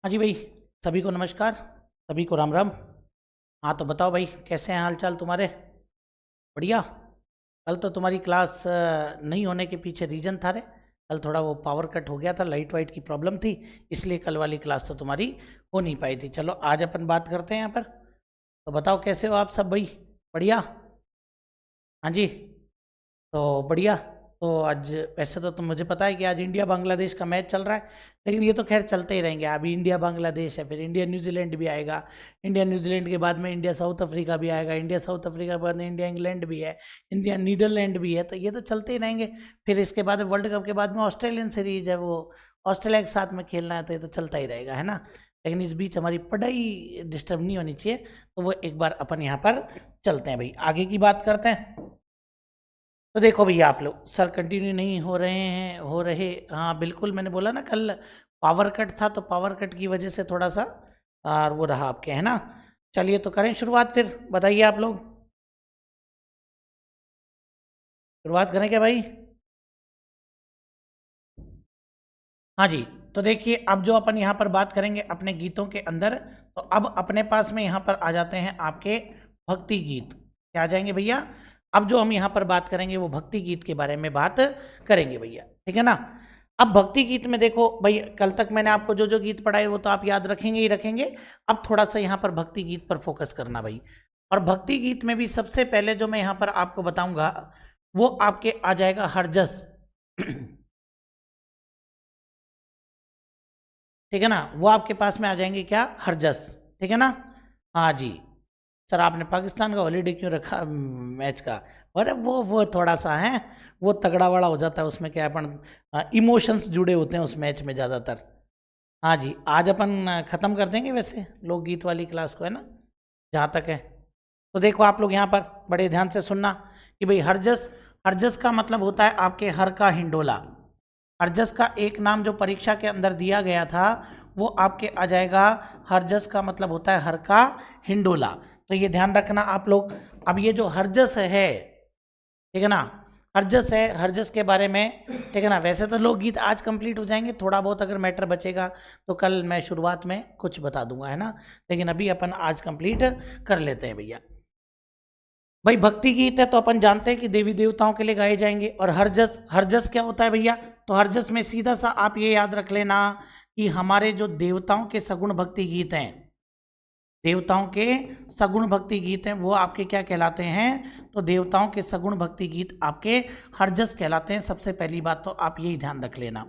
हाँ जी भाई, सभी को नमस्कार, सभी को राम राम। हाँ तो बताओ भाई, कैसे हैं हाल चाल तुम्हारे? बढ़िया। कल तो तुम्हारी क्लास नहीं होने के पीछे रीजन था रे। कल थोड़ा वो पावर कट हो गया था, लाइट वाइट की प्रॉब्लम थी, इसलिए कल वाली क्लास तो तुम्हारी हो नहीं पाई थी। चलो आज अपन बात करते हैं यहाँ पर। तो बताओ कैसे हो आप सब भाई? बढ़िया। हाँ जी। तो बढ़िया। तो आज वैसे तो तुम मुझे पता है कि आज इंडिया बांग्लादेश का मैच चल रहा है, लेकिन ये तो खैर चलते ही रहेंगे। अभी इंडिया बांग्लादेश है, फिर इंडिया न्यूजीलैंड भी आएगा। इंडिया न्यूजीलैंड के बाद में इंडिया साउथ अफ्रीका भी आएगा। इंडिया साउथ अफ्रीका के बाद में इंडिया इंग्लैंड भी है, इंडिया नीदरलैंड भी है। तो ये तो चलते ही रहेंगे। फिर इसके बाद वर्ल्ड कप के बाद में ऑस्ट्रेलियन सीरीज है, वो ऑस्ट्रेलिया के साथ में खेलना है, तो ये तो चलता ही रहेगा, है ना। लेकिन इस बीच हमारी पढ़ाई डिस्टर्ब नहीं होनी चाहिए, तो वो एक बार अपन यहाँ पर चलते हैं भाई, आगे की बात करते हैं। तो देखो भैया, आप लोग सर कंटिन्यू नहीं हो रहे हैं, हो रहे। हाँ बिल्कुल, मैंने बोला ना कल पावर कट था, तो पावर कट की वजह से थोड़ा सा और वो रहा आपके, है ना। चलिए तो करें शुरुआत, फिर बताइए आप लोग। शुरुआत करें क्या भाई? हाँ जी। तो देखिए, अब जो अपन यहाँ पर बात करेंगे अपने गीतों के अंदर, तो अब अपने पास में यहाँ पर आ जाते हैं आपके भक्ति गीत। क्या आ जाएंगे भैया? अब जो हम यहाँ पर बात करेंगे वो भक्ति गीत के बारे में बात करेंगे भैया, ठीक है ना। अब भक्ति गीत में देखो भाई, कल तक मैंने आपको जो जो गीत पढ़ाए वो तो आप याद रखेंगे ही रखेंगे। अब थोड़ा सा यहाँ पर भक्ति गीत पर फोकस करना भाई। और भक्ति गीत में भी सबसे पहले जो मैं यहाँ पर आपको बताऊंगा वो आपके आ जाएगा हरजस। ठीक है ना, वो आपके पास में आ जाएंगे क्या? हरजस। ठीक है ना। हाँ जी। सर आपने पाकिस्तान का हॉलीडे क्यों रखा मैच का? अरे वो थोड़ा सा है, वो तगड़ा वाला हो जाता है, उसमें क्या अपन इमोशंस जुड़े होते हैं उस मैच में ज़्यादातर। हाँ जी, आज अपन ख़त्म कर देंगे वैसे लोकगीत वाली क्लास को, है ना, जहाँ तक है। तो देखो आप लोग यहाँ पर बड़े ध्यान से सुनना कि भाई हरजस, हरजस का मतलब होता है आपके हर का हिंडोला। हरजस का एक नाम जो परीक्षा के अंदर दिया गया था वो आपके आ जाएगा, हरजस का मतलब होता है हर का हिंडोला। तो ये ध्यान रखना आप लोग। अब ये जो हरजस है, ठीक है ना, हरजस है, हरजस के बारे में, ठीक है ना। वैसे तो लोकगीत आज कंप्लीट हो जाएंगे, थोड़ा बहुत अगर मैटर बचेगा तो कल मैं शुरुआत में कुछ बता दूंगा, है ना। लेकिन अभी अपन आज कंप्लीट कर लेते हैं भैया। भाई भक्ति गीत है तो अपन जानते हैं कि देवी देवताओं के लिए गाए जाएंगे। और हरजस, हरजस क्या होता है भैया? तो हरजस में सीधा सा आप ये याद रख लेना कि हमारे जो देवताओं के सगुण भक्ति गीत हैं, देवताओं के सगुण भक्ति गीत हैं, वो आपके क्या कहलाते हैं? तो देवताओं के सगुण भक्ति गीत आपके हरजस कहलाते हैं। सबसे पहली बात तो आप यही ध्यान रख लेना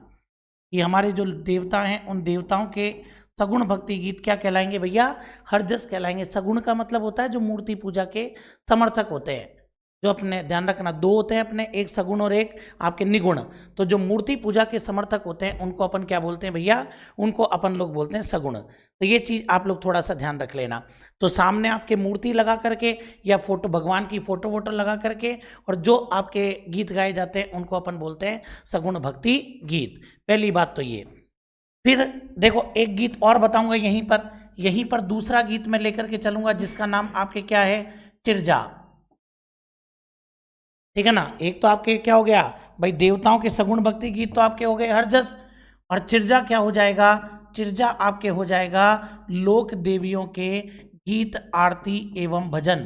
कि हमारे जो देवता हैं उन देवताओं के सगुण भक्ति गीत क्या कहलाएंगे भैया? हरजस कहलाएंगे। सगुण का मतलब होता है जो मूर्ति पूजा के समर्थक होते हैं। जो अपने ध्यान रखना, दो होते हैं अपने, एक सगुण और एक आपके निगुण। तो जो मूर्ति पूजा के समर्थक होते हैं उनको अपन क्या बोलते हैं भैया? उनको अपन लोग बोलते हैं सगुण। तो ये चीज़ आप लोग थोड़ा सा ध्यान रख लेना। तो सामने आपके मूर्ति लगा करके या फोटो, भगवान की फोटो वोटो लगा करके, और जो आपके गीत गाए जाते हैं उनको अपन बोलते हैं सगुण भक्ति गीत। पहली बात तो ये। फिर देखो एक गीत और बताऊंगा यहीं पर दूसरा गीत मैं लेकर के चलूंगा जिसका नाम आपके क्या है? चिरजा। ठीक है ना। एक तो आपके क्या हो गया भाई, देवताओं के सगुण भक्ति गीत तो आपके हो गए हरजस। और चिरजा क्या हो जाएगा? चिरजा आपके हो जाएगा लोक देवियों के गीत, आरती एवं भजन।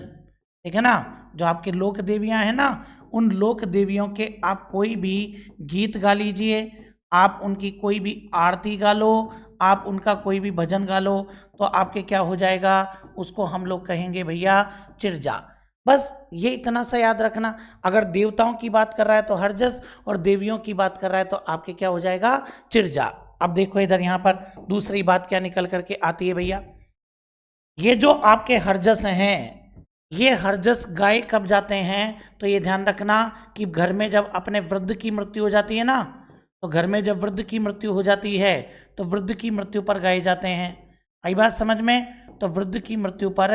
ठीक है ना। जो आपके लोक देवियां हैं ना, उन लोक देवियों के आप कोई भी गीत गा लीजिए, आप उनकी कोई भी आरती गा लो, आप उनका कोई भी भजन गा लो, तो आपके क्या हो जाएगा? उसको हम लोग कहेंगे भैया चिरजा। बस ये इतना सा याद रखना। अगर देवताओं की बात कर रहा है तो हरजस, और देवियों की बात कर रहा है तो आपके क्या हो जाएगा? चिरजा। अब देखो इधर यहाँ पर दूसरी बात क्या निकल करके आती है भैया। ये जो आपके हरजस हैं, ये हरजस गाए कब जाते हैं? तो ये ध्यान रखना कि घर में जब अपने वृद्ध की मृत्यु हो जाती है ना, तो घर में जब वृद्ध की मृत्यु हो जाती है तो वृद्ध की मृत्यु पर गाए जाते हैं। आई बात समझ में? तो वृद्ध की मृत्यु पर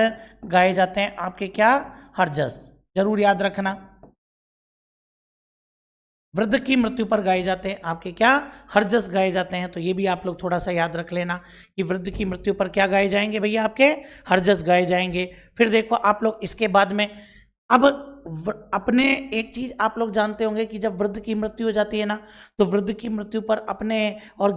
गाए जाते हैं आपके क्या? हरजस। जरूर याद रखना, वृद्ध की मृत्यु पर गाए जाते हैं आपके क्या? हरजस गाए जाते हैं। तो ये भी आप लोग थोड़ा सा याद रख लेना कि वृद्ध की मृत्यु पर क्या गाए जाएंगे भैया? आपके हरजस गाए जाएंगे। फिर देखो आप लोग इसके बाद में, अब अपने एक चीज आप लोग जानते होंगे कि जब वृद्ध की मृत्यु हो जाती है ना, तो वृद्ध की मृत्यु पर अपने और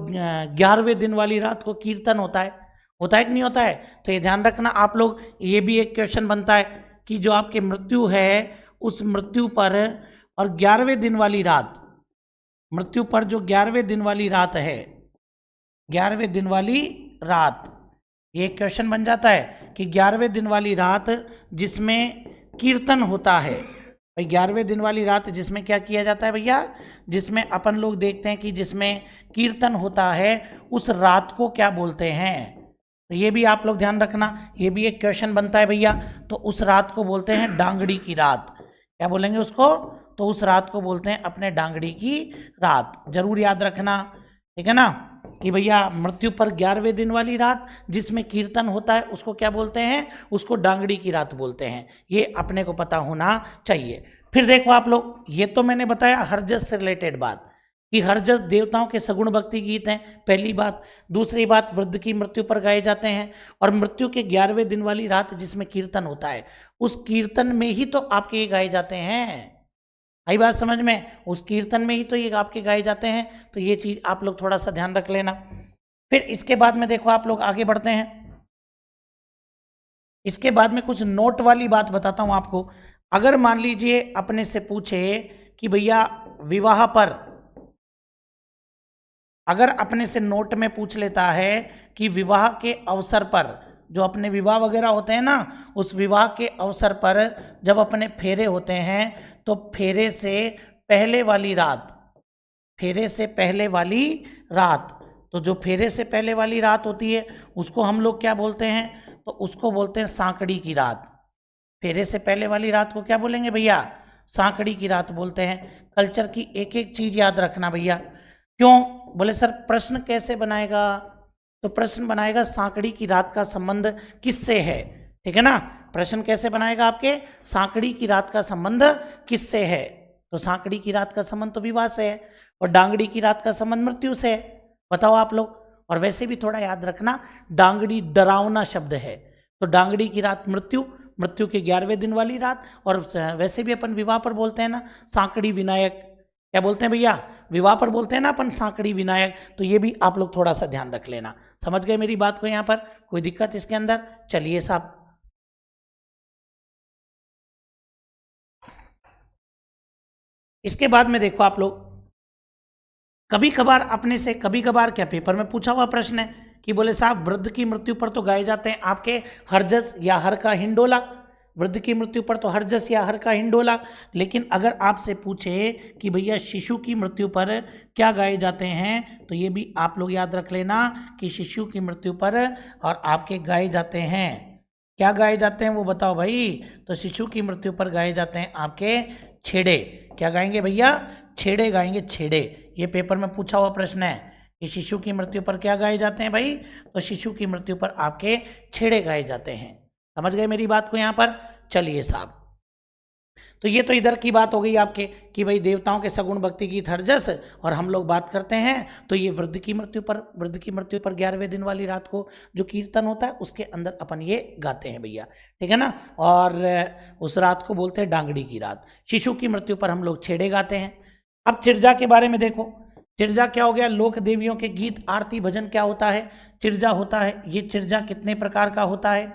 11वें दिन वाली रात को कीर्तन होता है कि नहीं होता है? तो ये ध्यान रखना आप लोग, ये भी एक क्वेश्चन बनता है कि जो आपकी मृत्यु है उस मृत्यु पर और 11वें दिन वाली रात, मृत्यु पर जो 11वें दिन वाली रात है, 11वें दिन वाली रात, ये क्वेश्चन बन जाता है कि 11वें दिन वाली रात जिसमें कीर्तन होता है, भाई 11वें दिन वाली रात जिसमें क्या किया जाता है भैया, जिसमें अपन लोग देखते हैं कि जिसमें कीर्तन होता है, उस रात को क्या बोलते हैं? तो ये भी आप लोग ध्यान रखना, ये भी एक क्वेश्चन बनता है भैया। तो उस रात को बोलते हैं डांगड़ी की रात। क्या बोलेंगे उसको? तो उस रात को बोलते हैं अपने डांगड़ी की रात। जरूर याद रखना, ठीक है ना, कि भैया मृत्यु पर 11वें दिन वाली रात जिसमें कीर्तन होता है उसको क्या बोलते हैं? उसको डांगड़ी की रात बोलते हैं। ये अपने को पता होना चाहिए। फिर देखो आप लोग, ये तो मैंने बताया हरजस से रिलेटेड बात कि हरजस देवताओं के सगुण भक्ति गीत हैं, पहली बात। दूसरी बात, वृद्ध की मृत्यु पर गाए जाते हैं, और मृत्यु के 11वें दिन वाली रात जिसमें कीर्तन होता है, उस कीर्तन में ही तो आपके ये गाए जाते हैं। आई बात समझ में? उस कीर्तन में ही तो ये आपके गाए जाते हैं। तो ये चीज आप लोग थोड़ा सा ध्यान रख लेना। फिर इसके बाद में देखो आप लोग आगे बढ़ते हैं। इसके बाद में कुछ नोट वाली बात बताता हूं आपको। अगर मान लीजिए अपने से पूछे कि भैया विवाह पर, अगर अपने से नोट में पूछ लेता है कि विवाह के अवसर पर, जो अपने विवाह वगैरह होते हैं ना, उस विवाह के अवसर पर जब अपने फेरे होते हैं, तो फेरे से पहले वाली रात, फेरे से पहले वाली रात, तो जो फेरे से पहले वाली रात होती है उसको हम लोग क्या बोलते हैं? तो उसको बोलते हैं सांकड़ी की रात। फेरे से पहले वाली रात को क्या बोलेंगे भैया? सांकड़ी की रात बोलते हैं। कल्चर की एक एक चीज याद रखना भैया। क्यों? बोले सर प्रश्न कैसे बनाएगा? तो प्रश्न बनाएगा सांकड़ी की रात का संबंध किससे है, ठीक है ना। प्रश्न कैसे बनाएगा आपके? सांकड़ी की रात का संबंध किससे है? तो सांकड़ी की रात का संबंध तो विवाह से है, और डांगड़ी की रात का संबंध मृत्यु से है। बताओ आप लोग। और वैसे भी थोड़ा याद रखना, डांगड़ी डरावना शब्द है, तो डांगड़ी की रात मृत्यु, मृत्यु के 11वें दिन वाली रात। और वैसे भी अपन विवाह पर बोलते हैं ना सांकड़ी विनायक। क्या बोलते हैं भैया? विवाह पर बोलते हैं ना अपन सांकड़ी विनायक। तो ये भी आप लोग थोड़ा सा ध्यान रख लेना। समझ गए मेरी बात को? यहाँ पर कोई दिक्कत इसके अंदर? चलिए साहब, इसके बाद में देखो आप लोग, कभी कभार अपने से, कभी कभार क्या पेपर में पूछा हुआ प्रश्न है कि बोले साहब वृद्ध की मृत्यु पर तो गाए जाते हैं आपके हरजस या हर का हिंडोला। वृद्ध की मृत्यु पर तो हरजस या हर का हिंडोला, लेकिन अगर आपसे पूछे कि भैया शिशु की मृत्यु पर क्या गाए जाते हैं, तो ये भी आप लोग याद रख लेना कि शिशु की मृत्यु पर और आपके गाए जाते हैं। क्या गाए जाते हैं वो बताओ भाई? तो शिशु की मृत्यु पर गाए जाते हैं आपके छेड़े। क्या गाएंगे भैया? छेड़े गाएंगे, छेड़े। ये पेपर में पूछा हुआ प्रश्न है कि शिशु की मृत्यु पर क्या गाए जाते हैं भाई? तो शिशु की मृत्यु पर आपके छेड़े गाए जाते हैं। समझ गए मेरी बात को यहाँ पर? चलिए साहब, तो ये तो इधर की बात हो गई आपके कि भाई देवताओं के सगुण भक्ति गीत हरजस, और हम लोग बात करते हैं तो ये वृद्ध की मृत्यु पर, वृद्ध की मृत्यु पर 11वें दिन वाली रात को जो कीर्तन होता है उसके अंदर अपन ये गाते हैं भैया, ठीक है ना। और उस रात को बोलते हैं डांगड़ी की रात। शिशु की मृत्यु पर हम लोग छेड़े गाते हैं। अब चिरजा के बारे में देखो। चिरजा क्या हो गया? लोक देवियों के गीत, आरती, भजन क्या होता है? चिरजा होता है। ये चिरजा कितने प्रकार का होता है?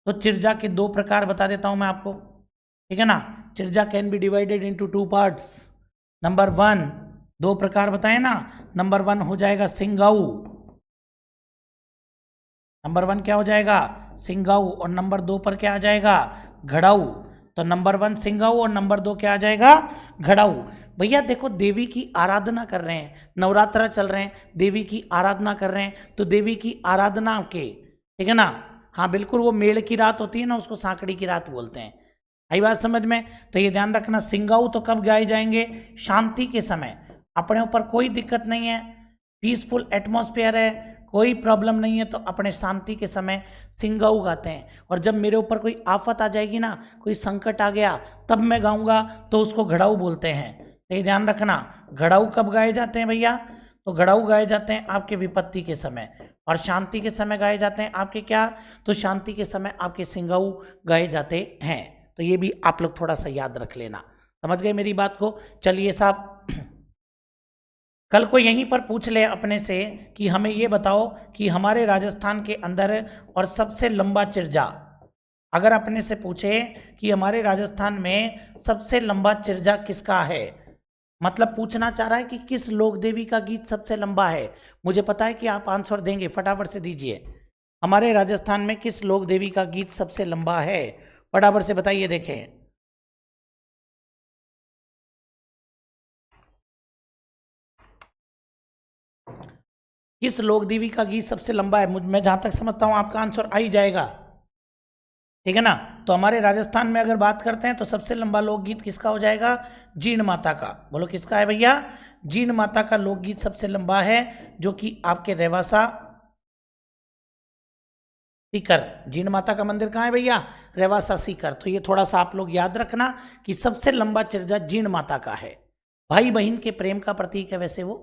तो चिरजा के 2 प्रकार बता देता हूं मैं आपको, ठीक है ना। चिरजा can be divided into 2 parts. Number 1, 2 प्रकार बताए ना। नंबर 1 हो जाएगा सिंगाऊ। नंबर 1 क्या हो जाएगा? सिंगाऊ। और नंबर 2 पर क्या आ जाएगा? घड़ाऊ। तो नंबर 1 सिंगाऊ और नंबर 2 क्या आ जाएगा? घड़ाऊ। भैया देखो, देवी की आराधना कर रहे हैं, नवरात्र चल रहे हैं, देवी की आराधना कर रहे हैं, तो देवी की आराधना के, ठीक है ना, हाँ बिल्कुल, वो मेल की रात होती है ना, उसको सांकड़ी की रात बोलते हैं। आई बात समझ में? तो ये ध्यान रखना, सिंगाऊ तो कब गाए जाएंगे? शांति के समय। अपने ऊपर कोई दिक्कत नहीं है, पीसफुल एटमॉस्फेयर है, कोई प्रॉब्लम नहीं है, तो अपने शांति के समय सिंगाऊ गाते हैं। और जब मेरे ऊपर कोई आफत आ जाएगी ना, कोई संकट आ गया, तब मैं गाऊंगा, तो उसको घड़ाऊ बोलते हैं। तो ये ध्यान रखना, घड़ाऊ कब गाए जाते हैं भैया? तो घड़ाऊ गाए जाते हैं आपके विपत्ति के समय, और शांति के समय गाए जाते हैं आपके क्या? तो शांति के समय आपके सिंगाऊ गाए जाते हैं। तो ये भी आप लोग थोड़ा सा याद रख लेना। समझ गए मेरी बात को? चलिए साहब, कल को यहीं पर पूछ ले अपने से कि हमें ये बताओ कि हमारे राजस्थान के अंदर और सबसे लंबा चिरजा, अगर अपने से पूछे कि हमारे राजस्थान में सबसे लंबा चिरजा किसका है, मतलब पूछना चाह रहा है कि किस लोक देवी का गीत सबसे लंबा है। मुझे पता है कि आप आंसर देंगे, फटाफट से दीजिए। हमारे राजस्थान में किस लोक देवी का गीत सबसे लंबा है, फटाफट से बताइए। देखें, किस लोक देवी का गीत सबसे लंबा है? मैं जहां तक समझता हूं आपका आंसर आ ही जाएगा, ठीक है ना। तो हमारे राजस्थान में अगर बात करते हैं तो सबसे लंबा लोकगीत किसका हो जाएगा? जीण माता का। बोलो किसका है भैया? जीण माता का लोकगीत सबसे लंबा है, जो कि आपके रेवासा सीकर। जीण माता का मंदिर कहाँ है भैया? रेवासा सीकर। तो ये थोड़ा सा आप लोग याद रखना कि सबसे लंबा चिरजा जीण माता का है। भाई बहन के प्रेम का प्रतीक है वैसे वो,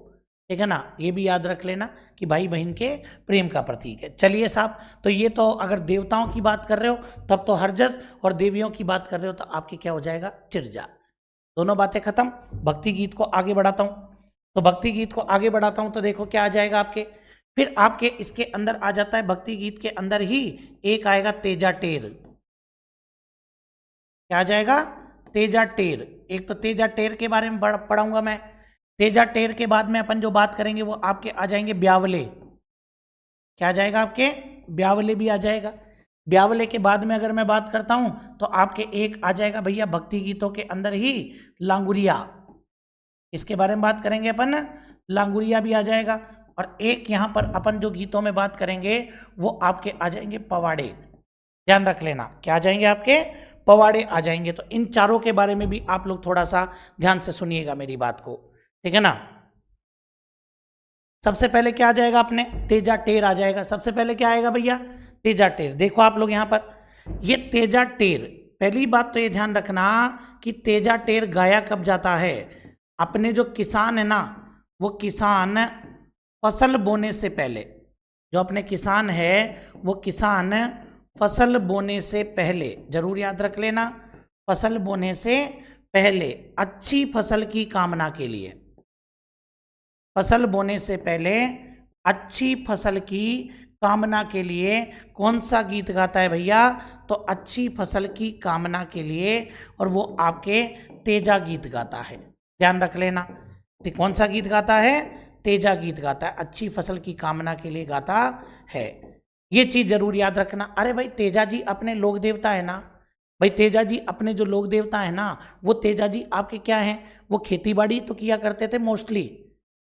ठीक है ना। ये भी याद रख लेना कि भाई बहन के प्रेम का प्रतीक है। चलिए साहब, तो ये तो अगर देवताओं की बात कर रहे हो तब तो हरजस, और देवियों की बात कर रहे हो तो आपके क्या हो जाएगा? चिरजा। दोनों बातें खत्म। भक्ति गीत को आगे बढ़ाता हूं, तो भक्ति गीत को आगे बढ़ाता हूं तो देखो क्या आ जाएगा आपके, फिर आपके इसके अंदर आ जाता है भक्ति गीत के अंदर ही एक आएगा तेजा टेर। क्या आ जाएगा? तेजा टेर। एक तो तेजा टेर के बारे में पढ़ाऊंगा मैं। तेजा टेर के बाद में अपन जो बात करेंगे वो आपके आ जाएंगे ब्यावले। क्या आ जाएगा आपके? ब्यावले भी आ जाएगा। ब्यावले के बाद में अगर मैं बात करता हूं तो आपके एक आ जाएगा भैया भक्ति गीतों के अंदर ही लांगुरिया। इसके बारे में बात करेंगे अपन, लांगुरिया भी आ जाएगा। और एक यहां पर अपन जो गीतों में बात करेंगे वो आपके आ जाएंगे पवाड़े। ध्यान रख लेना, क्या आ जाएंगे आपके? पवाड़े आ जाएंगे। तो इन चारों के बारे में भी आप लोग थोड़ा सा ध्यान से सुनिएगा मेरी बात को, ठीक है ना। सबसे पहले क्या आ जाएगा अपने? तेजा टेर आ जाएगा। सबसे पहले क्या आएगा भैया? तेजा टेर। देखो आप लोग यहां पर, ये तेजा टेर, पहली बात तो ये ध्यान रखना कि तेजा टेर गाया कब जाता है? अपने जो किसान है ना, वो किसान फसल बोने से पहले, जो अपने किसान है वो किसान फसल बोने से पहले, जरूर याद रख लेना, फसल बोने से पहले अच्छी फसल की कामना के लिए, फसल बोने से पहले अच्छी फसल की कामना के लिए कौन सा गीत गाता है भैया? तो अच्छी फसल की कामना के लिए, और वो आपके तेजा गीत गाता है। ध्यान रख लेना, तो कौन सा गीत गाता है? तेजा गीत गाता है, अच्छी फसल की कामना के लिए गाता है। ये चीज जरूर याद रखना। अरे भाई तेजा जी अपने लोक देवता है ना भाई, तेजा जी अपने जो लोक देवता है ना, वो तेजा जी आपके क्या हैं? वो खेती बाड़ी तो किया करते थे, मोस्टली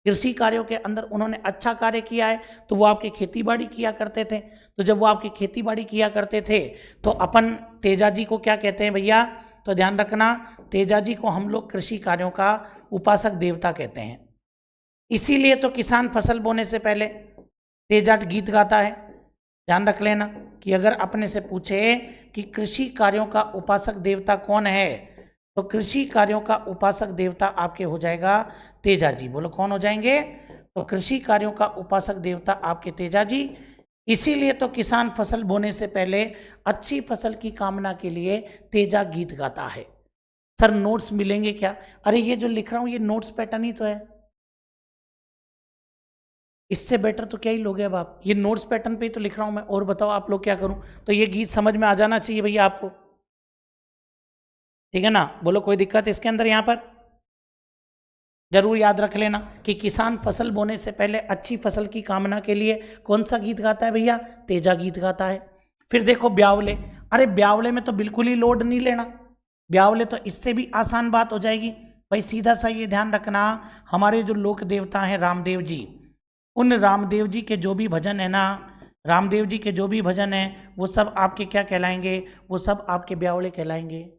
कृषि कार्यों के अंदर उन्होंने अच्छा कार्य किया है, तो वो आपके खेती बाड़ी किया करते थे। तो जब वो आपकी खेती बाड़ी किया करते थे तो अपन तेजा जी को क्या कहते हैं भैया? तो ध्यान रखना, तेजा जी को हम लोग कृषि कार्यों का उपासक देवता कहते हैं। इसीलिए तो किसान फसल बोने से पहले तेजा गीत गाता है। ध्यान रख लेना कि अगर अपने से पूछे कि कृषि कार्यों का उपासक देवता कौन है, तो कृषि कार्यों का उपासक देवता आपके हो जाएगा तेजा जी। बोलो कौन हो जाएंगे? तो कृषि कार्यों का उपासक देवता आपके तेजा जी। इसीलिए तो किसान फसल बोने से पहले अच्छी फसल की कामना के लिए तेजा गीत गाता है। सर नोट्स मिलेंगे क्या? अरे ये जो लिख रहा हूं ये नोट्स पैटर्न ही तो है, इससे बेटर तो क्या ही लोगे अब आप। ये नोट्स पैटर्न पे ही तो लिख रहा हूं मैं, और बताओ आप लोग क्या करूं? तो ये गीत समझ में आ जाना चाहिए भैया आपको, ठीक है ना। बोलो कोई दिक्कत इसके अंदर? यहां पर जरूर याद रख लेना कि किसान फसल बोने से पहले अच्छी फसल की कामना के लिए कौन सा गीत गाता है भैया? तेजा गीत गाता है। फिर देखो ब्यावले। अरे ब्यावले में तो बिल्कुल ही लोड नहीं लेना, ब्यावले तो इससे भी आसान बात हो जाएगी भाई। सीधा सा ये ध्यान रखना, हमारे जो लोक देवता हैं रामदेव जी, उन रामदेव जी के जो भी भजन है ना, रामदेव जी के जो भी भजन है वो सब आपके क्या कहलाएंगे? वो सब आपके ब्यावले कहलाएंगे।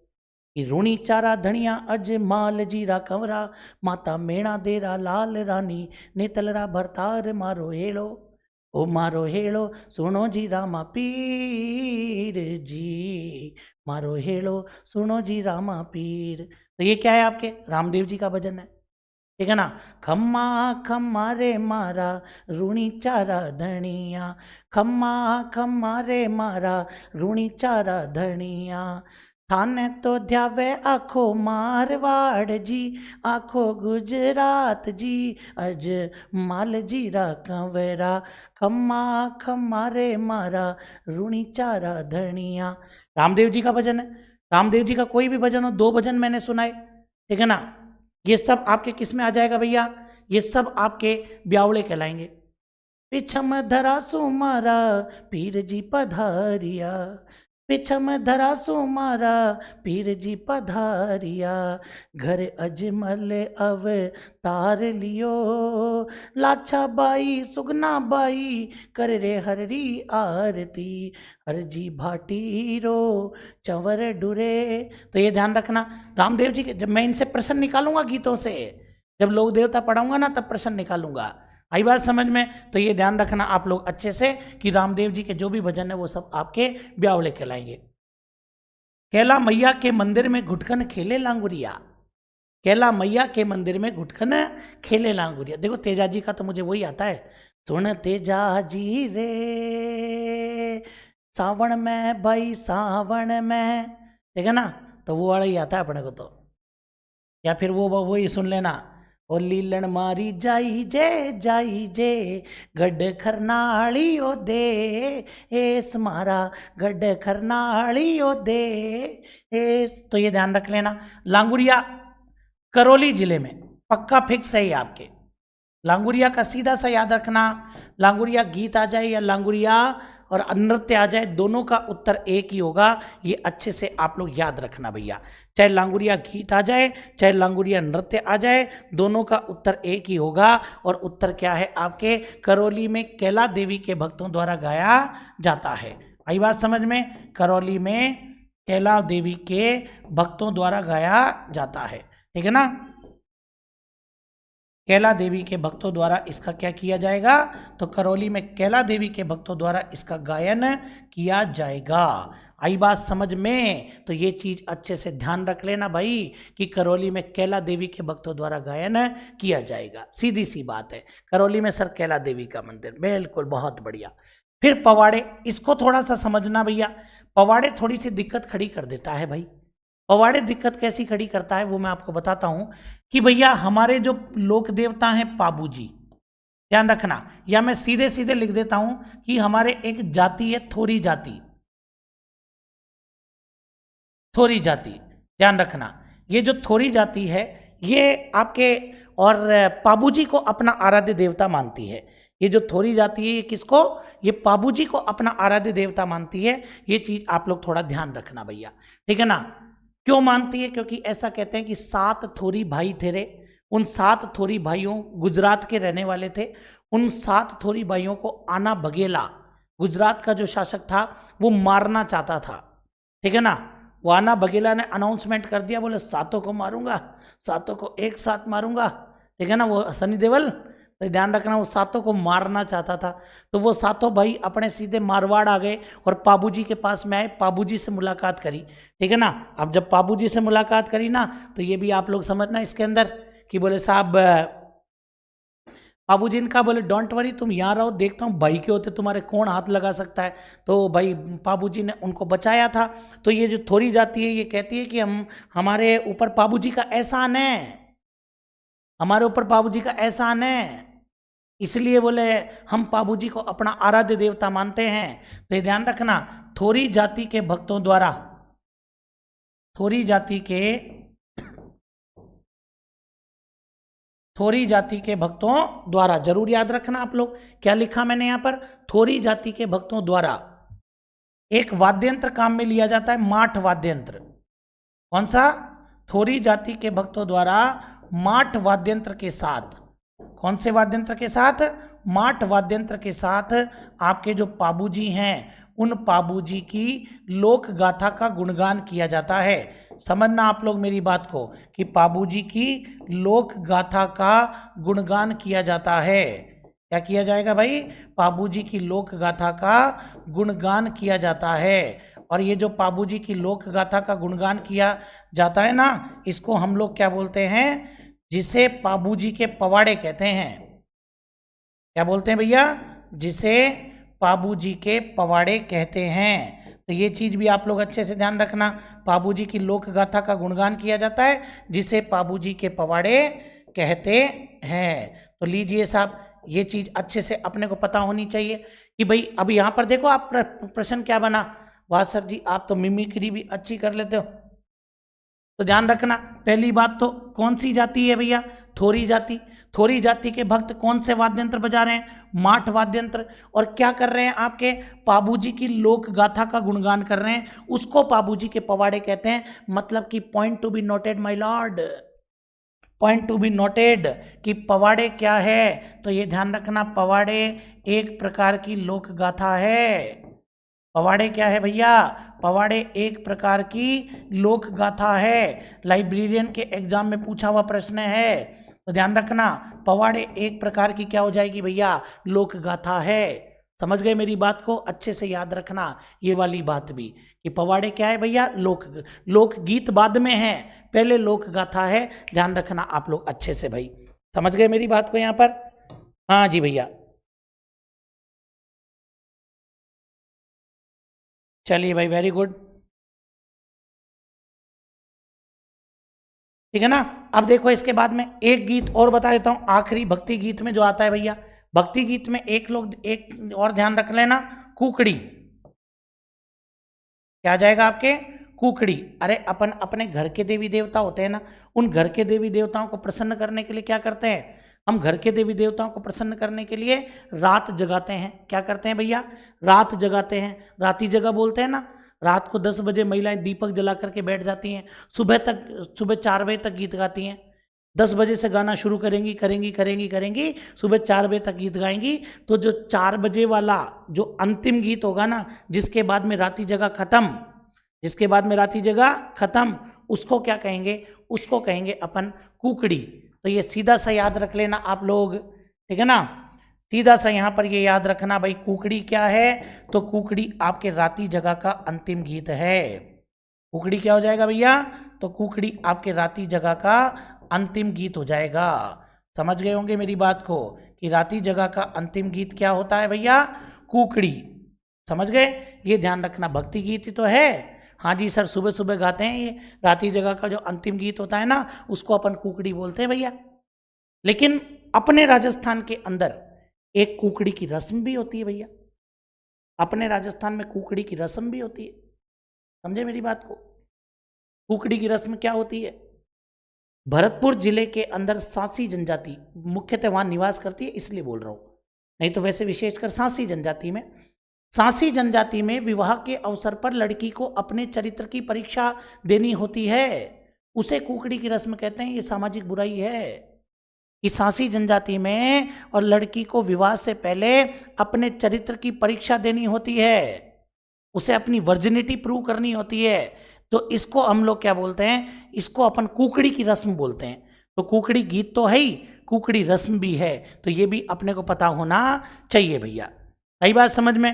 कि रूणी चारा धनिया अज माल जीरा कंवरा, माता मेणा देरा लाल रानी, नेतलरा भरतार मारो हेड़ो, ओ मारो हेड़ो सुनो जी रामा पीर जी, मारो हेड़ो सुनो जी रामा पीर। तो ये क्या है? आपके रामदेव जी का भजन है, ठीक है ना। खम्मा खम्मा रे मारा रूणी चारा धनिया, खम्मा खम्मा रे मारा रूणी चारा धनिया, थाने तो ध्यावे आखो मारवाड़ जी, आखो गुजरात जी, अज माल जीरा कंवरा, खम्मा खम्मा रे मारा ऋणी चारा धनिया। रामदेव जी का भजन है। रामदेव जी का कोई भी भजन हो, 2 भजन मैंने सुनाए, ठीक है ना। ये सब आपके किस में आ जाएगा भैया? ये सब आपके ब्यावड़े कहलाएंगे। पिछम धरा सुमारा पीर जी पधारिया, पिछम धरा सुमारा पीर जी पधारिया, घर अजमल अवतार लियो, लाछा बाई सुगना बाई कर रे हरी आरती, हर जी भाटी रो चंवर डुरे। तो ये ध्यान रखना, रामदेव जी के जब मैं इनसे प्रश्न निकालूंगा गीतों से, जब लोक देवता पढ़ाऊंगा ना तब प्रश्न निकालूंगा। आई बात समझ में? तो ये ध्यान रखना आप लोग अच्छे से कि रामदेव जी के जो भी भजन है वो सब आपके ब्यावड़े कहलाएंगे। कैला मैया के मंदिर में घुटकन खेले लांगुरिया, कैला मैया के मंदिर में घुटकन खेले लांगुरिया। देखो तेजा जी का तो मुझे वही आता है, सुन तेजा जी रे सावन में भाई सावन में, ठीक है ना। तो वो वाला ही आता है अपने को तो, या फिर वो ही सुन लेना, ओ लीलन मारी जाई जे गड खरनाली ओ दे एस मारा, गड खरनाली ओ दे एस। तो ये ध्यान रख लेना। लांगुरिया करौली जिले में, पक्का फिक्स है ये आपके। लांगुरिया का सीधा सा याद रखना, लांगुरिया गीत आ जाए या लांगुरिया और नृत्य आ जाए, दोनों का उत्तर एक ही होगा। ये अच्छे से आप लोग याद रखना भैया, चाहे लांगुरिया गीत आ जाए चाहे लांगुरिया नृत्य आ जाए, दोनों का उत्तर एक ही होगा। और उत्तर क्या है आपके? करौली में कैला देवी के भक्तों द्वारा गाया जाता है। आई बात समझ में? करौली में कैला देवी के भक्तों द्वारा गाया जाता है, ठीक है ना। कैला देवी के भक्तों द्वारा इसका क्या किया जाएगा? तो करौली में कैला देवी के भक्तों द्वारा इसका गायन किया जाएगा। आई बात समझ में? तो ये चीज अच्छे से ध्यान रख लेना भाई कि करौली में कैला देवी के भक्तों द्वारा गायन किया जाएगा। सीधी सी बात है, करौली में सर कैला देवी का मंदिर, बिल्कुल, बहुत बढ़िया। फिर पवाड़े, इसको थोड़ा सा समझना भैया। पवाड़े थोड़ी सी दिक्कत खड़ी कर देता है भाई। पवाड़े दिक्कत कैसी खड़ी करता है वो मैं आपको बताता हूं कि भैया हमारे जो लोक देवता हैं पाबू जी, ध्यान रखना, या मैं सीधे सीधे लिख देता हूं कि हमारे एक जाति है थोरी जाति, थोरी जाति, ध्यान रखना। ये जो थोरी जाति है ये आपके और पाबू जी को अपना आराध्य देवता मानती है। ये जो थोरी जाति है ये किसको? ये पाबू जी को अपना आराध्य देवता मानती है। ये चीज आप लोग थोड़ा ध्यान रखना भैया, ठीक है ना। क्यों मानती है? क्योंकि ऐसा कहते हैं कि 7 थोरी भाई थे रे, उन 7 थोरी भाइयों, गुजरात के रहने वाले थे, उन 7 थोरी भाइयों को आना बघेला, गुजरात का जो शासक था, वो मारना चाहता था, ठीक है ना। वो आना बघेला ने अनाउंसमेंट कर दिया, बोले 7 को मारूंगा, 7 को एक साथ मारूंगा, ठीक है ना। वो सनी देओल, तो ध्यान रखना, वो 7 को मारना चाहता था। तो वो 7 भाई अपने सीधे मारवाड़ आ गए और पाबू जी के पास में आए, पाबू जी से मुलाकात करी, ठीक है ना। अब जब पाबू जी से मुलाकात करी ना, तो ये भी आप लोग समझना इसके अंदर कि बोले साहब, पाबू जी इनका बोले डोंट वरी, तुम यहाँ रहो, देखता हूँ भाई के होते तुम्हारे कौन हाथ लगा सकता है। तो भाई पाबू जी ने उनको बचाया था। तो ये जो थोड़ी जाती है ये कहती है कि हमारे ऊपर पाबू जी का एहसान है, हमारे ऊपर पाबू जी का एहसान है, इसलिए बोले हम पाबू जी को अपना आराध्य देवता मानते हैं। तो ये ध्यान रखना, थोरी जाति के भक्तों द्वारा, थोरी जाति के भक्तों द्वारा, जरूर याद रखना आप लोग, क्या लिखा मैंने यहां पर? थोरी जाति के भक्तों द्वारा एक वाद्यंत्र काम में लिया जाता है, माठ वाद्यंत्र। कौन सा? थोरी जाति के भक्तों द्वारा माठ वाद्यंत्र के साथ, कौन से वाद्यंत्र के साथ? माठ वाद्यंत्र के साथ आपके जो पाबू जी हैं, उन पाबू जी की लोक गाथा का गुणगान किया जाता है। समझना आप लोग मेरी बात को कि पाबू जी की लोक गाथा का गुणगान किया जाता है। क्या किया जाएगा भाई? पाबू जी की लोक गाथा का गुणगान किया जाता है। और ये जो पाबू जी की लोक गाथा का गुणगान किया जाता है ना, इसको हम लोग क्या बोलते हैं? जिसे पाबू जी के पवाड़े कहते हैं। क्या बोलते हैं भैया? जिसे पाबू जी के पवाड़े कहते हैं। तो ये चीज भी आप लोग अच्छे से ध्यान रखना। पाबूजी की लोक गाथा का गुणगान किया जाता है, जिसे पाबूजी के पवाड़े कहते हैं। तो लीजिए साहब, ये चीज अच्छे से अपने को पता होनी चाहिए कि भाई अब यहाँ पर देखो आप प्रश्न क्या बना, वाह सर जी आप तो मिमिक्री भी अच्छी कर लेते हो। तो ध्यान रखना, पहली बात तो कौन सी जाति है भैया, थोरी जाति। थोरी जाति के भक्त कौन से वाद्य यंत्र बजा रहे हैं, माठ वाद्य यंत्र, और क्या कर रहे हैं, आपके पाबूजी की लोक गाथा का गुणगान कर रहे हैं, उसको पाबूजी के पवाड़े कहते हैं। मतलब कि point to be noted my Lord, point to be noted कि पवाड़े क्या है, तो ये ध्यान रखना, पवाड़े एक प्रकार की लोक गाथा है। पवाड़े क्या है भैया, पवाड़े एक प्रकार की लोक गाथा है। लाइब्रेरियन के एग्जाम में पूछा हुआ प्रश्न है, तो ध्यान रखना, पवाड़े एक प्रकार की क्या हो जाएगी भैया, लोक गाथा है। समझ गए मेरी बात को, अच्छे से याद रखना ये वाली बात भी कि पवाड़े क्या है भैया, लोक गीत बाद में है, पहले लोक गाथा है। ध्यान रखना आप लोग अच्छे से भाई, समझ गए मेरी बात को यहाँ पर। हाँ जी भैया, चलिए भाई, वेरी गुड, ठीक है ना। अब देखो इसके बाद में एक गीत और बता देता हूं, आखिरी भक्ति गीत में जो आता है भैया, भक्ति गीत में एक और ध्यान रख लेना, कुकड़ी क्या जाएगा आपके, कुकड़ी। अरे अपन अपने घर के देवी देवता होते हैं ना, उन घर के देवी देवताओं को प्रसन्न करने के लिए क्या करते हैं, हम घर के देवी देवताओं को प्रसन्न करने के लिए रात जगाते हैं। क्या करते हैं भैया, रात जगाते हैं, राती जगा बोलते हैं ना। रात को 10 बजे महिलाएं दीपक जला करके बैठ जाती हैं, सुबह 4 बजे तक गीत गाती हैं। 10 बजे से गाना शुरू करेंगी, सुबह 4 बजे तक गीत गाएंगी। तो जो 4 बजे वाला जो अंतिम गीत होगा ना, जिसके बाद में राती जगह खत्म, उसको क्या कहेंगे, उसको कहेंगे अपन कुकड़ी। तो ये सीधा सा याद रख लेना आप लोग, ठीक है ना, सीधा सा यहाँ पर ये याद रखना भाई, कुकड़ी क्या है, तो कुकड़ी आपके राती जगह का अंतिम गीत है। कुकड़ी क्या हो जाएगा भैया, तो कुकड़ी आपके राती जगह का अंतिम गीत हो जाएगा। समझ गए होंगे मेरी बात को कि राती जगह का अंतिम गीत क्या होता है भैया, कुकड़ी। समझ गए, ये ध्यान रखना, भक्ति गीत ही तो है। हाँ जी सर, सुबह सुबह गाते हैं, ये राती जगह का जो अंतिम गीत होता है ना, उसको अपन कुकड़ी बोलते हैं भैया। लेकिन अपने राजस्थान के अंदर एक कुकड़ी की रस्म भी होती है भैया, अपने राजस्थान में कुकड़ी की रस्म भी होती है। समझे मेरी बात को, कुकड़ी की रस्म क्या होती है, भरतपुर जिले के अंदर सांसी जनजाति मुख्यतः वहां निवास करती है, इसलिए बोल रहा हूं, नहीं तो वैसे विशेषकर सांसी जनजाति में विवाह के अवसर पर लड़की को अपने चरित्र की परीक्षा देनी होती है, उसे कुकड़ी की रस्म कहते हैं। ये सामाजिक बुराई है कि सांसी जनजाति में और लड़की को विवाह से पहले अपने चरित्र की परीक्षा देनी होती है, उसे अपनी वर्जिनिटी प्रूव करनी होती है। तो इसको हम लोग क्या बोलते हैं, इसको अपन कुकड़ी की रस्म बोलते हैं। तो कुकड़ी गीत तो है ही, कुकड़ी रस्म भी है, तो ये भी अपने को पता होना चाहिए भैया। सही बात समझ में,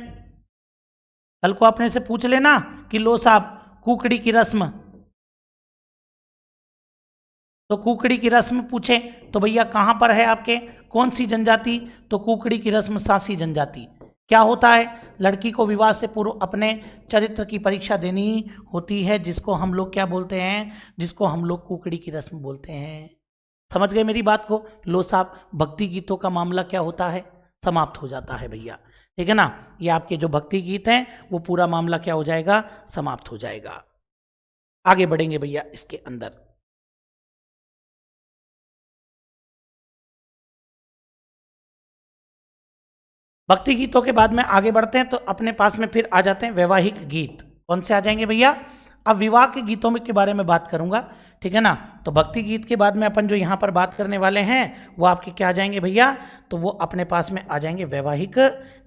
कल को अपने से पूछ लेना कि लो साहब कुकड़ी की रस्म, तो कुकड़ी की रस्म पूछे तो भैया कहां पर है आपके, कौन सी जनजाति, तो कुकड़ी की रस्म सांसी जनजाति। क्या होता है, लड़की को विवाह से पूर्व अपने चरित्र की परीक्षा देनी होती है, जिसको हम लोग क्या बोलते हैं, जिसको हम लोग कुकड़ी की रस्म बोलते हैं। समझ गए मेरी बात को, लो साहब भक्ति गीतों का मामला क्या होता है, समाप्त हो जाता है भैया, ठीक है ना। ये आपके जो भक्ति गीत हैं वो पूरा मामला क्या हो जाएगा, समाप्त हो जाएगा। आगे बढ़ेंगे भैया इसके अंदर, भक्ति गीतों के बाद में आगे बढ़ते हैं, तो अपने पास में फिर आ जाते हैं वैवाहिक गीत। कौन से आ जाएंगे भैया, अब विवाह के गीतों में के बारे में बात करूंगा, ठीक है ना। तो भक्ति गीत के बाद में अपन जो यहाँ पर बात करने वाले हैं वो आपके क्या आ जाएंगे भैया, तो वो अपने पास में आ जाएंगे वैवाहिक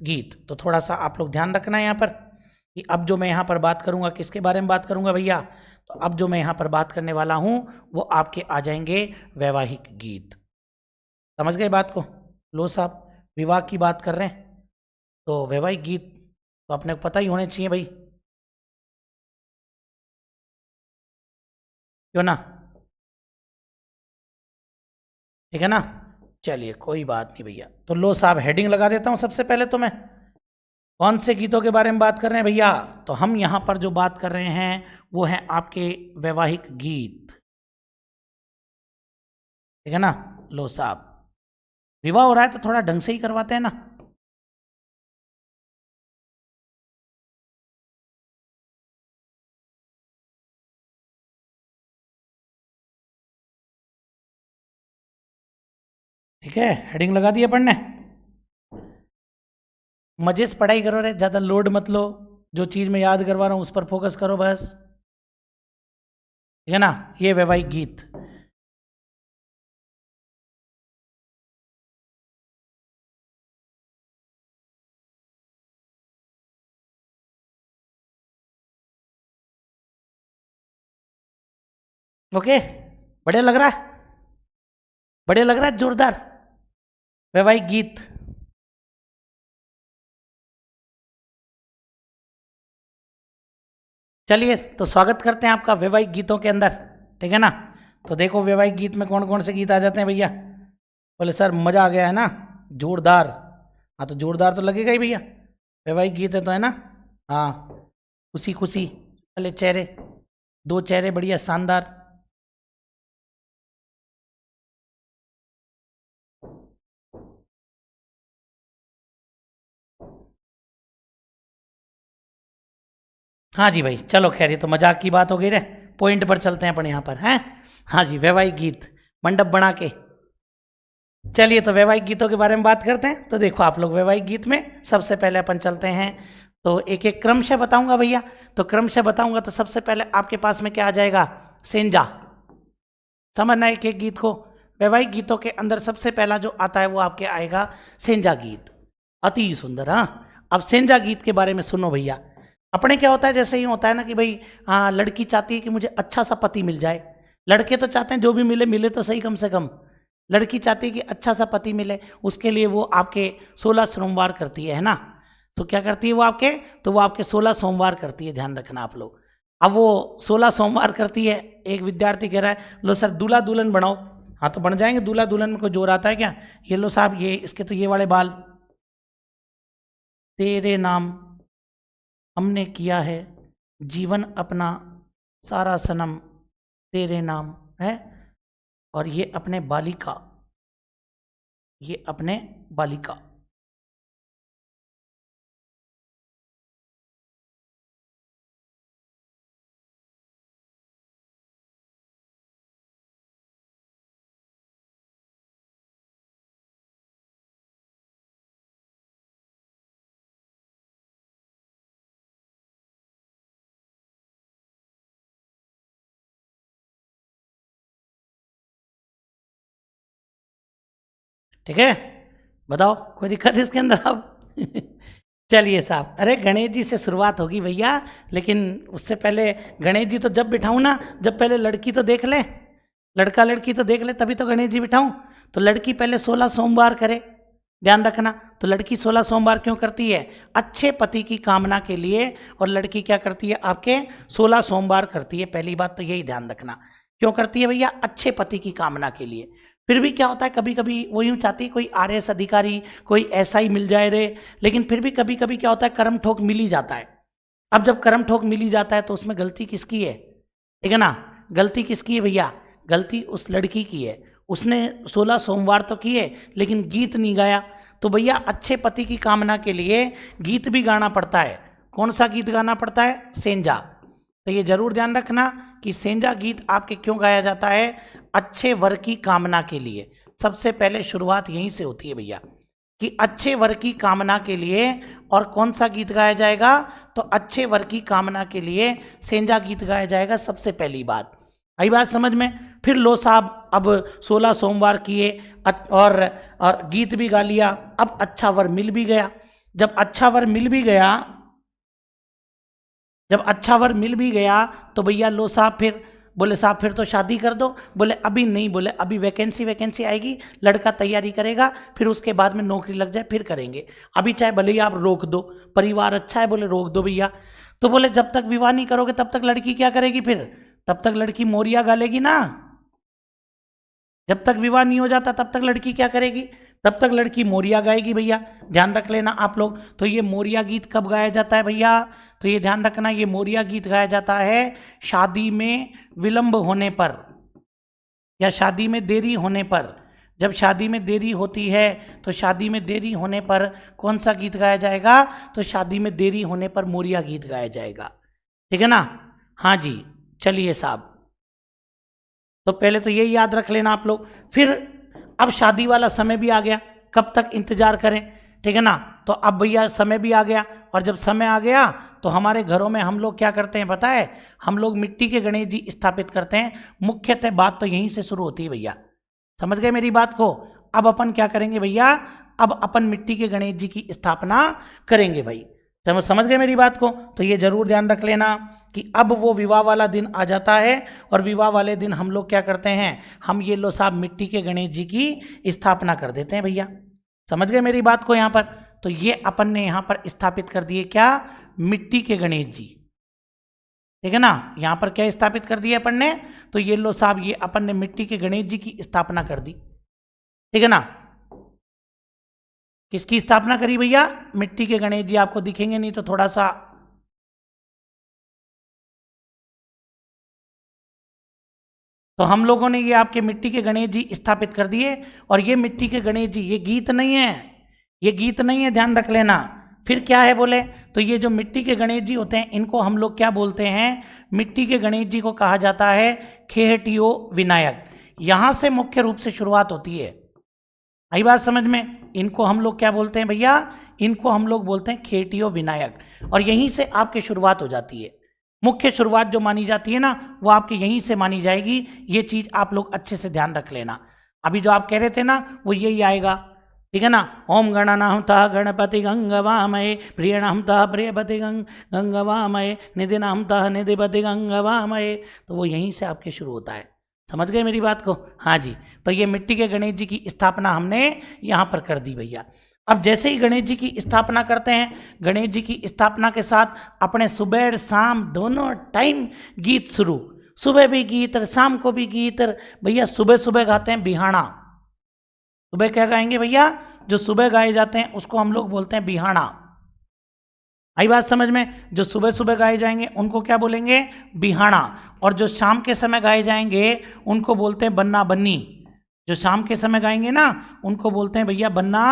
गीत। तो थोड़ा सा आप लोग ध्यान रखना है यहाँ पर कि अब जो मैं यहाँ पर बात करूंगा किसके बारे में बात करूंगा भैया, तो अब जो मैं यहाँ पर बात करने वाला हूँ वो आपके आ जाएंगे वैवाहिक गीत। समझ गए बात को, लो साहब विवाह की बात कर रहे हैं तो वैवाहिक गीत तो अपने को पता ही होने चाहिए भाई, क्यों ना, ठीक है ना। चलिए कोई बात नहीं भैया, तो लो साहब हेडिंग लगा देता हूं सबसे पहले तो मैं, कौन से गीतों के बारे में बात कर रहे हैं भैया? तो हम यहाँ पर जो बात कर रहे हैं वो है आपके वैवाहिक गीत, ठीक है ना। लो साहब, विवाह हो रहा है तो थोड़ा ढंग से ही करवाते हैं ना। ठीक है, हेडिंग लगा दी अपन ने। मजे से पढ़ाई करो रे, ज़्यादा लोड मत लो। जो चीज़ मैं याद करवा रहा हूँ उस पर फोकस करो बस, ठीक है ना। ये वैवाहिक गीत। ओके, बढ़िया लग रहा है, बढ़िया लग रहा है, जोरदार वैवाहिक गीत। चलिए तो स्वागत करते हैं आपका वैवाहिक गीतों के अंदर, ठीक है ना। तो देखो वैवाहिक गीत में कौन कौन से गीत आ जाते हैं भैया। बोले सर मज़ा आ गया है ना, जोरदार। हाँ तो जोरदार तो लगेगा ही भैया, वैवाहिक गीत है तो, है ना। हाँ, खुशी खुशी वाले चेहरे, दो चेहरे बढ़िया शानदार। हाँ जी भाई, चलो खैर ये तो मजाक की बात हो गई रे, पॉइंट पर चलते हैं अपन यहाँ पर, हैं। हाँ जी, वैवाहिक गीत मंडप बना के। चलिए तो वैवाहिक गीतों के बारे में बात करते हैं। तो देखो आप लोग, वैवाहिक गीत में सबसे पहले अपन चलते हैं, तो एक एक क्रमशः बताऊंगा भैया। तो क्रमशः बताऊंगा तो सबसे पहले आपके पास में क्या आ जाएगा, सेंजा। समझना एक एक गीत को। वैवाहिक गीतों के अंदर सबसे पहला जो आता है वो आपके आएगा सेंजा गीत, अति सुंदर। हाँ, अब सेंजा गीत के बारे में सुनो भैया। अपने क्या होता है, जैसे ही होता है ना कि भाई हाँ, लड़की चाहती है कि मुझे अच्छा सा पति मिल जाए। लड़के तो चाहते हैं जो भी मिले मिले तो सही कम से कम। लड़की चाहती है कि अच्छा सा पति मिले, उसके लिए वो आपके 16 सोमवार करती है ना। तो क्या करती है वो आपके, तो वो आपके 16 सोमवार करती है, ध्यान रखना आप लोग। अब वो 16 सोमवार करती है। एक विद्यार्थी कह रहा है लो सर दूल्हा दुल्हन बनाओ। हाँ तो बन जाएंगे, दूल्हा दुल्हन में कोई जोर आता है क्या। ये लो साहब, ये इसके तो ये वाले बाल, तेरे नाम हमने किया है जीवन अपना सारा सनम, तेरे नाम है। और ये अपने बालिका, ये अपने बालिका। ठीक है, बताओ कोई दिक्कत है इसके अंदर अब। चलिए साहब, अरे गणेश जी से शुरुआत होगी भैया, लेकिन उससे पहले गणेश जी तो जब बिठाऊं ना, जब पहले लड़की तो देख ले, लड़का लड़की तो देख ले, तभी तो गणेश जी बिठाऊं। तो लड़की पहले 16 सोमवार करे, ध्यान रखना। तो लड़की 16 सोमवार क्यों करती है, अच्छे पति की कामना के लिए। और लड़की क्या करती है, आपके 16 सोमवार करती है। पहली बात तो यही ध्यान रखना, क्यों करती है भैया, अच्छे पति की कामना के लिए। फिर भी क्या होता है, कभी कभी वो यूँ चाहती है कोई आरएएस अधिकारी, कोई ऐसा ही मिल जाए रे। लेकिन फिर भी कभी कभी क्या होता है, कर्म ठोक मिल ही जाता है। अब जब कर्म ठोक मिल ही जाता है तो उसमें गलती किसकी है, ठीक है ना। गलती किसकी है भैया, गलती उस लड़की की है। उसने 16 सोमवार तो किए लेकिन गीत नहीं गाया। तो भैया अच्छे पति की कामना के लिए गीत भी गाना पड़ता है। कौन सा गीत गाना पड़ता है, सेंजा। तो ये जरूर ध्यान रखना कि सेंजा गीत आपके क्यों गाया जाता है, अच्छे वर की कामना के लिए। सबसे पहले शुरुआत यहीं से होती है भैया, कि अच्छे वर की कामना के लिए। और कौन सा गीत गाया जाएगा, तो अच्छे वर की कामना के लिए सेंजा गीत गाया जाएगा, सबसे पहली बात। आई बात समझ में। फिर लो साहब, अब 16 सोमवार किए और गीत भी गा लिया। अब अच्छा वर मिल भी गया। जब अच्छा वर मिल भी गया, जब अच्छा वर मिल भी गया तो भैया लो साहब, फिर बोले साहब फिर तो शादी कर दो। बोले अभी नहीं, बोले अभी वैकेंसी आएगी, लड़का तैयारी करेगा, फिर उसके बाद में नौकरी लग जाए फिर करेंगे। अभी चाहे भले ही आप रोक दो, परिवार अच्छा है, बोले रोक दो भैया। तो बोले जब तक विवाह नहीं करोगे तब तक लड़की क्या करेगी, फिर तब तक लड़की मोरिया गालेगी ना। जब तक विवाह नहीं हो जाता तब तक लड़की क्या करेगी, तब तक लड़की मोरिया गाएगी भैया, ध्यान रख लेना आप लोग। तो ये मोरिया गीत कब गाया जाता है भैया, तो ये ध्यान रखना, ये मोरिया गीत गाया जाता है शादी में विलंब होने पर या शादी में देरी होने पर। जब शादी में देरी होती है तो शादी में देरी होने पर कौन सा गीत गाया जाएगा, तो शादी में देरी होने पर मोरिया गीत गाया जाएगा, ठीक है ना। हाँ जी, चलिए साहब, तो पहले तो यही याद रख लेना आप लोग। फिर अब शादी वाला समय भी आ गया, कब तक इंतजार करें, ठीक है ना। तो अब भैया समय भी आ गया, और जब समय आ गया तो हमारे घरों में हम लोग क्या करते हैं पता है, हम लोग मिट्टी के गणेश जी स्थापित करते हैं। मुख्यतः बात तो यहीं से शुरू होती है भैया, समझ गए मेरी बात को। अब अपन क्या करेंगे भैया, अब अपन मिट्टी के गणेश जी की स्थापना करेंगे भाई, समझ गए मेरी बात को। तो ये जरूर ध्यान रख लेना कि अब वो विवाह वाला दिन आ जाता है, और विवाह वाले दिन हम लोग क्या करते हैं, हम ये लो साहब मिट्टी के गणेश जी की स्थापना कर देते हैं भैया, समझ गए मेरी बात को यहाँ पर। तो ये अपन ने यहाँ पर स्थापित कर दिए क्या, मिट्टी के गणेश जी, ठीक है ना। यहाँ पर क्या स्थापित कर दिया अपन ने, तो ये लो साहब ये अपन ने मिट्टी के गणेश जी की स्थापना कर दी, ठीक है ना। किसकी स्थापना करी भैया, मिट्टी के गणेश जी। आपको दिखेंगे नहीं तो थोड़ा सा, तो हम लोगों ने ये आपके मिट्टी के गणेश जी स्थापित कर दिए। और ये मिट्टी के गणेश जी, ये गीत नहीं है, ये गीत नहीं है, ध्यान रख लेना। फिर क्या है बोले, तो ये जो मिट्टी के गणेश जी होते हैं इनको हम लोग क्या बोलते हैं, मिट्टी के गणेश जी को कहा जाता है खेहटियो विनायक। यहां से मुख्य रूप से शुरुआत होती है, आई बात समझ में। इनको हम लोग क्या बोलते हैं भैया, इनको हम लोग बोलते हैं खेटियो विनायक, और यहीं से आपकी शुरुआत हो जाती है। मुख्य शुरुआत जो मानी जाती है ना, वो आपकी यहीं से मानी जाएगी। ये चीज आप लोग अच्छे से ध्यान रख लेना। अभी जो आप कह रहे थे ना, वो यही आएगा, ठीक है ना। ओम गणनाहं तः गणपति गंगवामये, प्रियणाहं तः प्रियपति गंगवामये, निधिनाहं तः निधिपति गंगवामये। तो वो यहीं से आपके शुरू होता है, समझ गए मेरी बात को। हाँ जी, तो ये मिट्टी के गणेश जी की स्थापना हमने यहाँ पर कर दी भैया। अब जैसे ही गणेश जी की स्थापना करते हैं, गणेश जी की स्थापना के साथ अपने सुबह और शाम दोनों टाइम गीत शुरू, सुबह भी गीत और शाम को भी गीत। भैया सुबह सुबह गाते हैं बिहाना, सुबह क्या गाएंगे भैया, जो सुबह गाए जाते हैं उसको हम लोग बोलते हैं बिहाना, आई बात समझ में। जो सुबह सुबह गाए जाएंगे उनको क्या बोलेंगे, बिहाना। और जो शाम के समय गाए जाएंगे उनको बोलते हैं बन्ना बन्नी। जो शाम के समय गाएंगे ना उनको बोलते हैं भैया बन्ना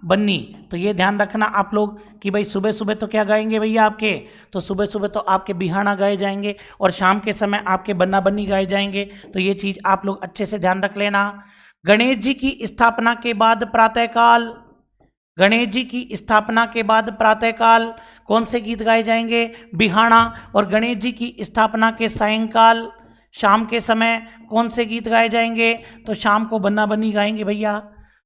बन्नी। तो ये ध्यान रखना आप लोग कि भाई सुबह सुबह तो क्या गाएंगे भैया आपके, तो सुबह सुबह तो आपके बिहाना गाए जाएंगे, और शाम के समय आपके बन्ना बन्नी गाए जाएंगे। तो ये चीज़ आप लोग अच्छे से ध्यान रख लेना। गणेश जी की स्थापना के बाद प्रातःकाल, गणेश जी की स्थापना के बाद प्रातःकाल कौन से गीत गाए जाएंगे, बिहाना। और गणेश जी की स्थापना के सायंकाल शाम के समय कौन से गीत गाए जाएंगे, तो शाम को बन्ना बन्नी गाएंगे भैया।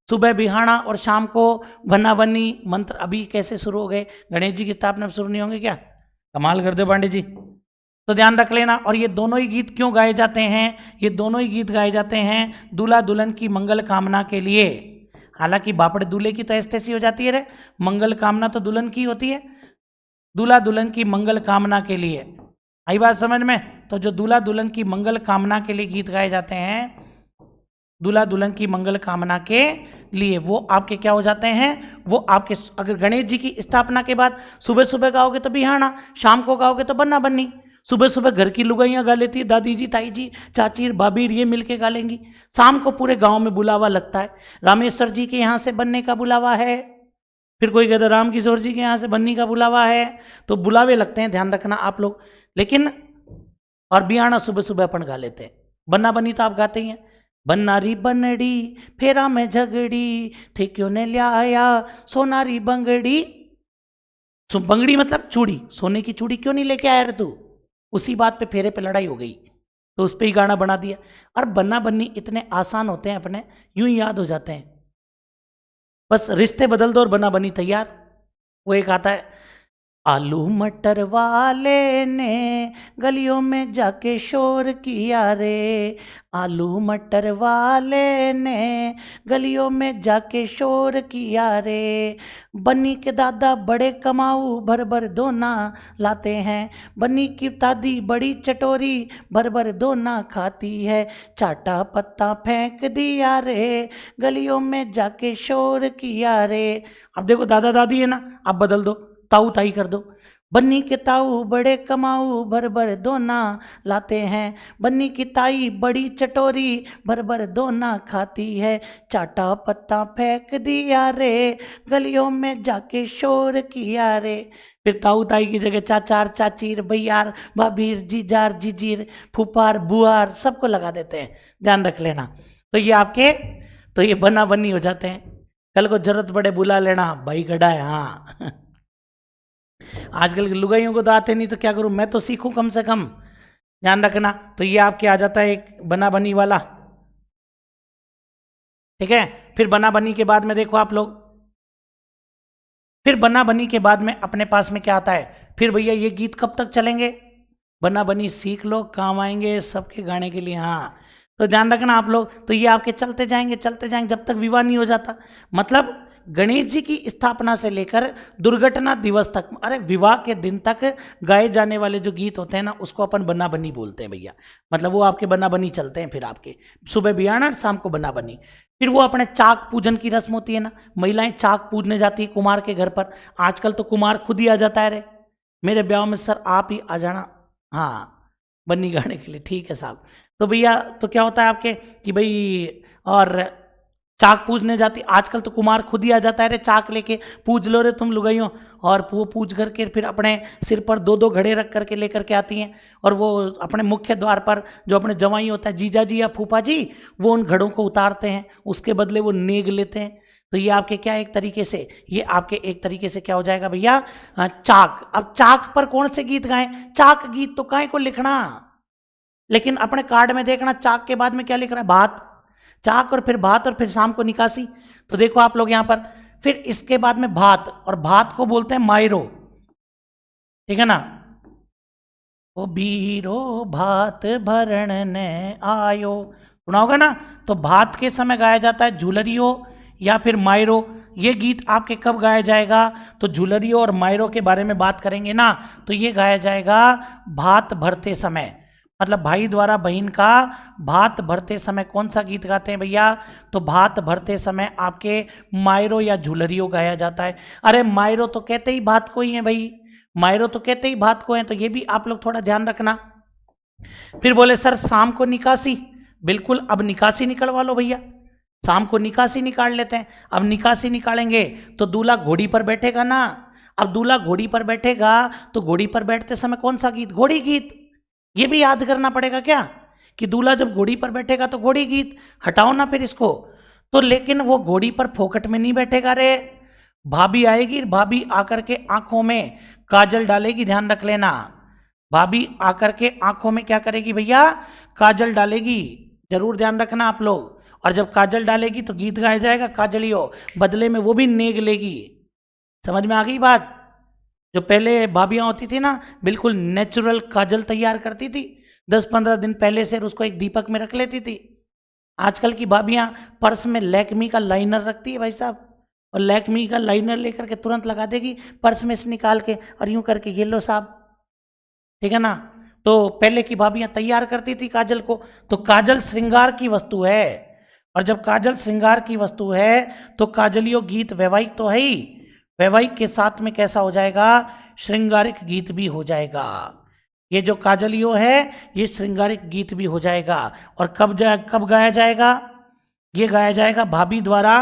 सुबह बिहाना और शाम को बन्ना बन्नी। मंत्र अभी कैसे शुरू हो गए, गणेश जी की स्थापना शुरू नहीं होंगे क्या, कमाल कर दो पांडे जी। तो ध्यान रख लेना। और ये दोनों ही गीत क्यों गाए जाते हैं, ये दोनों ही गीत गाए जाते हैं दूल्हा दुल्हन की मंगल कामना के लिए। हालांकि बापड़े दूल्हे की तो ऐसी हो जाती है रे, मंगल कामना तो दुल्हन की होती है, दूल्हा दुल्हन की मंगल कामना के लिए, आई बात समझ में। तो जो दूल्हा दुल्हन की मंगल कामना के लिए गीत गाए जाते हैं, दूल्हा दुल्हन की मंगल कामना के लिए, वो आपके क्या हो जाते हैं, वो आपके, अगर गणेश जी की स्थापना के बाद सुबह सुबह गाओगे तो बिहाना, शाम को गाओगे तो बन्ना बन्नी। सुबह सुबह घर की लुगाइयाँ गा लेती है, दादी जी, ताई जी, चाची, भाभी, ये मिलके गा लेंगी। शाम को पूरे गांव में बुलावा लगता है, रामेश्वर जी के यहाँ से बनने का बुलावा है, फिर कोई कहता राम किशोर जी के यहाँ से बनने का बुलावा है। तो बुलावे लगते हैं, ध्यान रखना आप लोग। लेकिन और बिहाना सुबह सुबह अपन गा लेते हैं, बन्ना बन्नी तो आप गाते ही हैं। बन्नारी बनड़ी फेरा में झगड़ी थे, क्यों ने लिया सोनारी बंगड़ी। बंगड़ी मतलब चूड़ी, सोने की चूड़ी क्यों नहीं लेके आया रे तू। उसी बात पे फेरे पे लड़ाई हो गई, तो उस पर ही गाना बना दिया। और बन्ना बन्नी इतने आसान होते हैं, अपने यूं ही याद हो जाते हैं, बस रिश्ते बदल दो और बन्ना बन्नी तैयार। वो एक आता है, आलू मटर वाले ने गलियों में जाके शोर किया रे, आलू मटर वाले ने गलियों में जाके शोर किया रे। बन्नी के दादा बड़े कमाऊ भर भर दोना लाते हैं, बन्नी की दादी बड़ी चटोरी भर भर दोना खाती है, चाटा पत्ता फेंक दिया रे, गलियों में जाके शोर किया रे। अब देखो दादा दादी है ना, आप बदल दो, ताऊ ताई कर दो। बन्नी के ताऊ बड़े कमाऊ भर भर दोना लाते हैं, बन्नी की ताई बड़ी चटोरी भर भर दोना खाती है, चाटा पत्ता फेंक दिया रे, गलियों में जाके शोर किया रे। फिर ताऊ ताई की जगह चाचार चाचीर भैयार भाभीर जीजार जीजीर फूफार बुआर सबको लगा देते हैं, ध्यान रख लेना। तो ये आपके तो ये बना बनी हो जाते हैं। कल को जरूरत पड़े बुला लेना, भाई गड़ा है। हाँ आजकल के लुगाइयों को तो आते नहीं, तो क्या करूं, मैं तो सीखूं कम से कम, ध्यान रखना। तो ये आपके आ जाता है एक बना बनी वाला, ठीक है। फिर बना बनी के बाद में देखो आप लोग, फिर बना बनी के बाद में अपने पास में क्या आता है, फिर भैया ये गीत कब तक चलेंगे, बना बनी सीख लो, काम आएंगे सबके गाने के लिए। हाँ तो ध्यान रखना आप लोग। तो ये आपके चलते जाएंगे जब तक विवाह नहीं हो जाता। मतलब गणेश जी की स्थापना से लेकर दुर्घटना दिवस तक, अरे विवाह के दिन तक गाए जाने वाले जो गीत होते हैं ना, उसको अपन बना बनी बोलते हैं भैया। मतलब वो आपके बना बनी चलते हैं। फिर आपके सुबह बियाना और शाम को बना बनी। फिर वो अपने चाक पूजन की रस्म होती है ना, महिलाएं चाक पूजने जाती है कुमार के घर पर। आजकल तो कुमार खुद ही आ जाता है, रे मेरे ब्याह में सर आप ही आ जाना, हाँ बन्नी गाने के लिए, ठीक है साहब। तो भैया तो क्या होता है आपके कि भाई, और चाक पूजने जाती, आजकल तो कुमार खुद ही आ जाता है, रे चाक लेके पूज लो रे तुम लुगाइयों। और वो पूज करके फिर अपने सिर पर दो दो घड़े रख करके लेकर के आती हैं, और वो अपने मुख्य द्वार पर जो अपने जवाई होता है, जीजा जी या फूफा जी, वो उन घड़ों को उतारते हैं, उसके बदले वो नेग लेते हैं। तो ये आपके क्या एक तरीके से, ये आपके एक तरीके से क्या हो जाएगा भैया, चाक। अब चाक पर कौन से गीत गाएं, चाक गीत तो काहे को लिखना, लेकिन अपने कार्ड में देखना चाक के बाद में क्या लिख रहा है, भात। चाक और फिर भात और फिर शाम को निकासी। तो देखो आप लोग यहां पर, फिर इसके बाद में भात, और भात को बोलते हैं मायरो, ठीक है ना। ओ बीरो भात भरण ने आयो, सुना होगा ना। तो भात के समय गाया जाता है झूलरियो या फिर मायरो। ये गीत आपके कब गाया जाएगा, तो झूलरियो और मायरो के बारे में बात करेंगे ना, तो ये गाया जाएगा भात भरते समय। मतलब भाई द्वारा बहन का भात भरते समय कौन सा गीत गाते हैं भैया, तो भात भरते समय आपके मायरो या झूलरियो गाया जाता है। अरे मायरो तो कहते ही भात को ही है भाई, मायरो तो कहते ही भात को है, तो ये भी आप लोग थोड़ा ध्यान रखना। फिर बोले सर शाम को निकासी, बिल्कुल अब निकासी निकलवा लो भैया, शाम को निकासी निकाल लेते हैं। अब निकासी निकालेंगे तो दूल्हा घोड़ी पर बैठेगा ना। अब दूल्हा घोड़ी पर बैठेगा तो घोड़ी पर बैठते समय कौन सा गीत, घोड़ी गीत। ये भी याद करना पड़ेगा क्या, कि दूल्हा जब घोड़ी पर बैठेगा तो घोड़ी गीत, हटाओ ना फिर इसको। तो लेकिन वो घोड़ी पर फोकट में नहीं बैठेगा रे, भाभी आएगी, भाभी आकर के आंखों में काजल डालेगी, ध्यान रख लेना। भाभी आकर के आंखों में क्या करेगी भैया, काजल डालेगी, जरूर ध्यान रखना आप लोग। और जब काजल डालेगी तो गीत गाया जाएगा काजलियो, बदले में वो भी नेग लेगी। समझ में आ गई बात। जो पहले भाभियां होती थी ना, बिल्कुल नेचुरल काजल तैयार करती थी, 10-15 दिन पहले से उसको एक दीपक में रख लेती थी। आजकल की भाभियां पर्स में लैक्मी का लाइनर रखती है भाई साहब, और लैक्मी का लाइनर लेकर के तुरंत लगा देगी पर्स में से निकाल के, और यूं करके ये लो साहब, ठीक है ना। तो पहले की भाभियां तैयार करती थी काजल को। तो काजल श्रृंगार की वस्तु है, और जब काजल श्रृंगार की वस्तु है तो काजलियो गीत वैवाहिक तो है ही, वैवाहिक के साथ में कैसा हो जाएगा, श्रृंगारिक गीत भी हो जाएगा। ये जो काजलियो है ये श्रृंगारिक गीत भी हो जाएगा। और कब गाया जाएगा, ये गाया जाएगा भाभी द्वारा,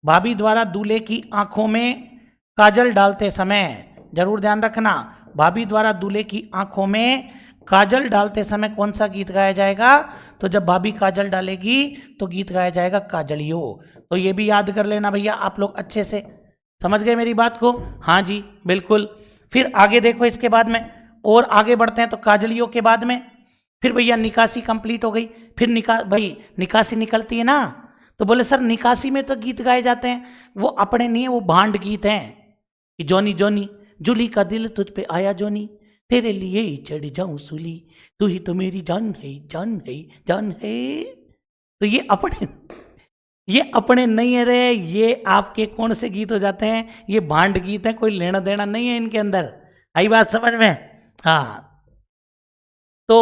भाभी द्वारा दूल्हे की आंखों में काजल डालते समय, जरूर ध्यान रखना, भाभी द्वारा दूल्हे की आंखों में काजल डालते समय कौन सा गीत गाया जाएगा, तो जब भाभी काजल डालेगी तो गीत गाया जाएगा काजलियो। तो ये भी याद कर लेना भैया आप लोग अच्छे से, समझ गए मेरी बात को। हाँ जी बिल्कुल। फिर आगे देखो इसके बाद में और आगे बढ़ते हैं। तो काजलियों के बाद में फिर भैया निकासी कंप्लीट हो गई। फिर भाई निकासी निकलती है ना, तो बोले सर निकासी में तो गीत गाए जाते हैं, वो अपने नहीं है, वो भांड गीत हैं कि जोनी जोनी जूली का दिल तुझ पे आया जोनी, तेरे लिए ही चढ़ जाऊं सूली, तू ही तो मेरी जान है जान है जान है। तो ये अपने नहीं है रे, ये आपके कौन से गीत हो जाते हैं, ये भांड गीत है, कोई लेना देना नहीं है इनके अंदर। आई बात समझ में? हाँ, तो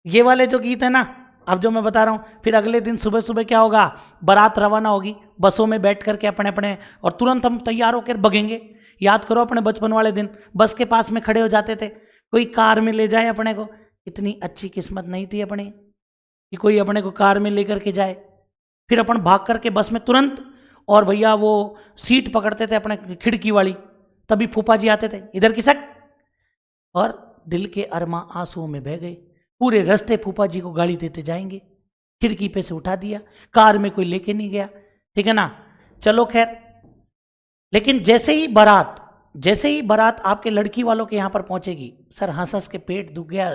ये वाले जो गीत है ना, अब जो मैं बता रहा हूँ, फिर अगले दिन सुबह सुबह क्या होगा, बारात रवाना होगी बसों में बैठ करके अपने अपने, और तुरंत हम तैयार होकर भगेंगे। याद करो अपने बचपन वाले दिन, बस के पास में खड़े हो जाते थे, कोई कार में ले जाए अपने को। इतनी अच्छी किस्मत नहीं थी अपनी कि कोई अपने को कार में लेकर के जाए। फिर अपन भाग करके बस में तुरंत, और भैया वो सीट पकड़ते थे अपने खिड़की वाली, तभी फूफा जी आते थे, इधर खिसक, और दिल के अरमा आंसुओं में बह गए। पूरे रास्ते फूफा जी को गाली देते जाएंगे, खिड़की पे से उठा दिया, कार में कोई लेके नहीं गया, ठीक है ना। चलो खैर, लेकिन जैसे ही बारात आपके लड़की वालों के यहाँ पर पहुंचेगी, सर हंस हंस के पेट दुख गया,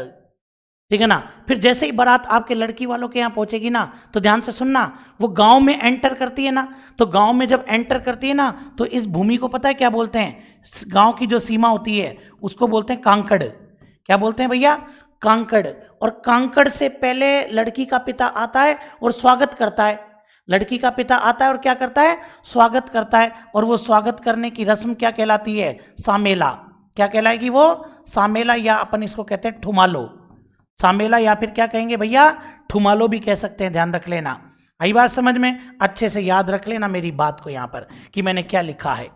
ठीक है ना। फिर जैसे ही बारात आपके लड़की वालों के यहाँ पहुंचेगी ना, तो ध्यान से सुनना, वो गांव में एंटर करती है ना, तो गांव में जब एंटर करती है ना, तो इस भूमि को पता है क्या बोलते हैं, गांव की जो सीमा होती है उसको बोलते हैं कांकड़। क्या बोलते हैं भैया? कांकड़। और कांकड़ से पहले लड़की का पिता आता है और स्वागत करता है। लड़की का पिता आता है और क्या करता है? स्वागत करता है। और वो स्वागत करने की रस्म क्या कहलाती है? सामेला। क्या कहलाएगी वो? सामेला, या अपन इसको कहते हैं ठुमालो। सामेला, या फिर क्या कहेंगे भैया? ठुमालो भी कह सकते हैं, ध्यान रख लेना। आई बात समझ में? अच्छे से याद रख लेना मेरी बात को यहाँ पर कि मैंने क्या लिखा है।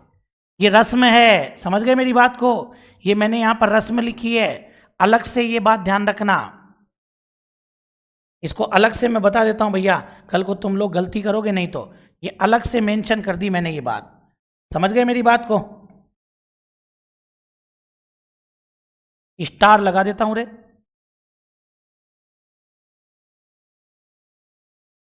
ये रस्म है, समझ गए मेरी बात को? ये मैंने यहाँ पर रस्म लिखी है, अलग से ये बात ध्यान रखना। इसको अलग से मैं बता देता हूं भैया, कल को तुम लोग गलती करोगे नहीं तो। ये अलग से मेंशन कर दी मैंने ये बात, समझ गए मेरी बात को? स्टार लगा देता हूं रे,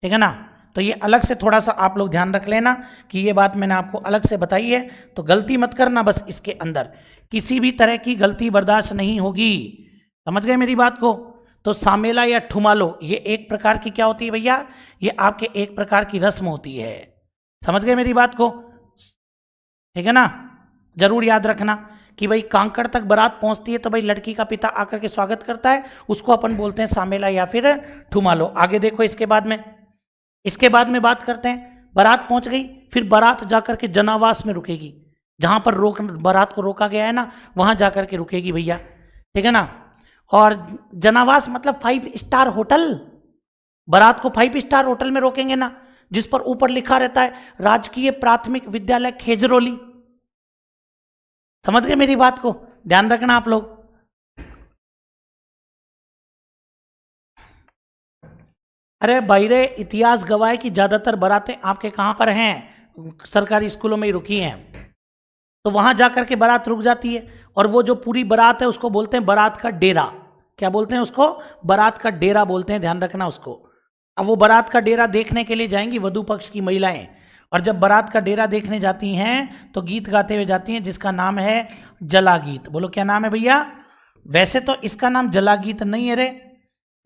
ठीक है ना। तो ये अलग से थोड़ा सा आप लोग ध्यान रख लेना कि ये बात मैंने आपको अलग से बताई है, तो गलती मत करना। बस इसके अंदर किसी भी तरह की गलती बर्दाश्त नहीं होगी, समझ गए मेरी बात को? तो सामेला या ठुमालो, ये एक प्रकार की क्या होती है भैया? ये आपके एक प्रकार की रस्म होती है, समझ गए मेरी बात को? ठीक है ना। जरूर याद रखना कि भाई कांकड़ तक बारात पहुंचती है तो भाई लड़की का पिता आकर के स्वागत करता है, उसको अपन बोलते हैं सामेला या फिर ठुमालो। आगे देखो, इसके बाद में बात करते हैं। बारात पहुंच गई, फिर बारात जाकर के जनावास में रुकेगी, जहां पर बारात को रोका गया है ना, वहां जाकर के रुकेगी भैया, ठीक है ना। और जनावास मतलब 5 स्टार होटल। बारात को 5 स्टार होटल में रोकेंगे ना, जिस पर ऊपर लिखा रहता है राजकीय प्राथमिक विद्यालय खेजरोली। समझ गए मेरी बात को? ध्यान रखना आप लोग। अरे भाई रे, इतिहास गवाह है कि ज्यादातर बारातें आपके कहां पर हैं? सरकारी स्कूलों में ही रुकी हैं। तो वहां जाकर के बारात रुक जाती है, और वो जो पूरी बारात है उसको बोलते हैं बारात का डेरा। क्या बोलते हैं उसको? बारात का डेरा बोलते हैं, ध्यान रखना उसको। अब वो बारात का डेरा देखने के लिए जाएंगी वधू पक्ष की महिलाएं, और जब बारात का डेरा देखने जाती हैं तो गीत गाते हुए जाती हैं, जिसका नाम है जला गीत। बोलो क्या नाम है भैया? वैसे तो इसका नाम जला गीत नहीं है रे,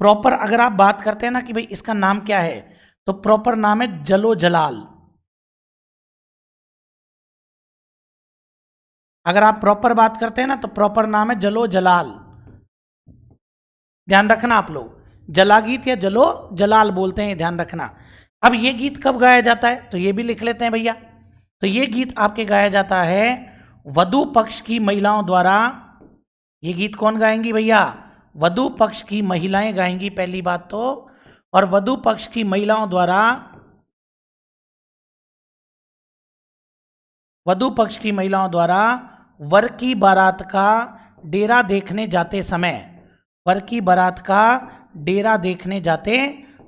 प्रॉपर अगर आप बात करते हैं ना कि भाई इसका नाम क्या है, तो प्रॉपर नाम है जलो जलाल। अगर आप प्रॉपर बात करते हैं ना तो प्रॉपर नाम है जलो जलाल। ध्यान रखना आप लोग, जला गीत या जलो जलाल बोलते हैं, ध्यान रखना। अब ये गीत कब गाया जाता है तो ये भी लिख लेते हैं भैया। तो ये गीत आपके गाया जाता है वधू पक्ष की महिलाओं द्वारा। ये गीत कौन गाएंगी भैया? वधू पक्ष की महिलाएं गाएंगी, पहली बात तो। और वधू पक्ष की महिलाओं द्वारा, वधू पक्ष की महिलाओं द्वारा वर की बारात का डेरा देखने जाते समय, वर की बारात का डेरा देखने जाते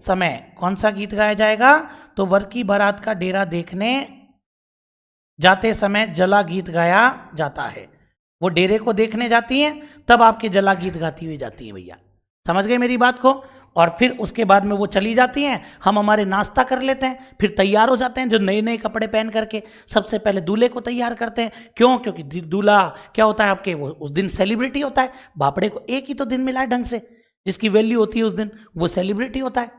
समय कौन सा गीत गाया जाएगा? तो वर की बारात का डेरा देखने जाते समय जला गीत गाया जाता है। वो डेरे को देखने जाती हैं तब आपके जला गीत गाती हुई जाती है भैया, समझ गए मेरी बात को? और फिर उसके बाद में वो चली जाती हैं, हम हमारे नाश्ता कर लेते हैं, फिर तैयार हो जाते हैं जो नए नए कपड़े पहन करके। सबसे पहले दूल्हे को तैयार करते हैं, क्यों? क्योंकि दूल्हा क्या होता है आपके, वो उस दिन सेलिब्रिटी होता है। बापड़े को एक ही तो दिन मिला है ढंग से, जिसकी वैल्यू होती है उस दिन, वो सेलिब्रिटी होता है।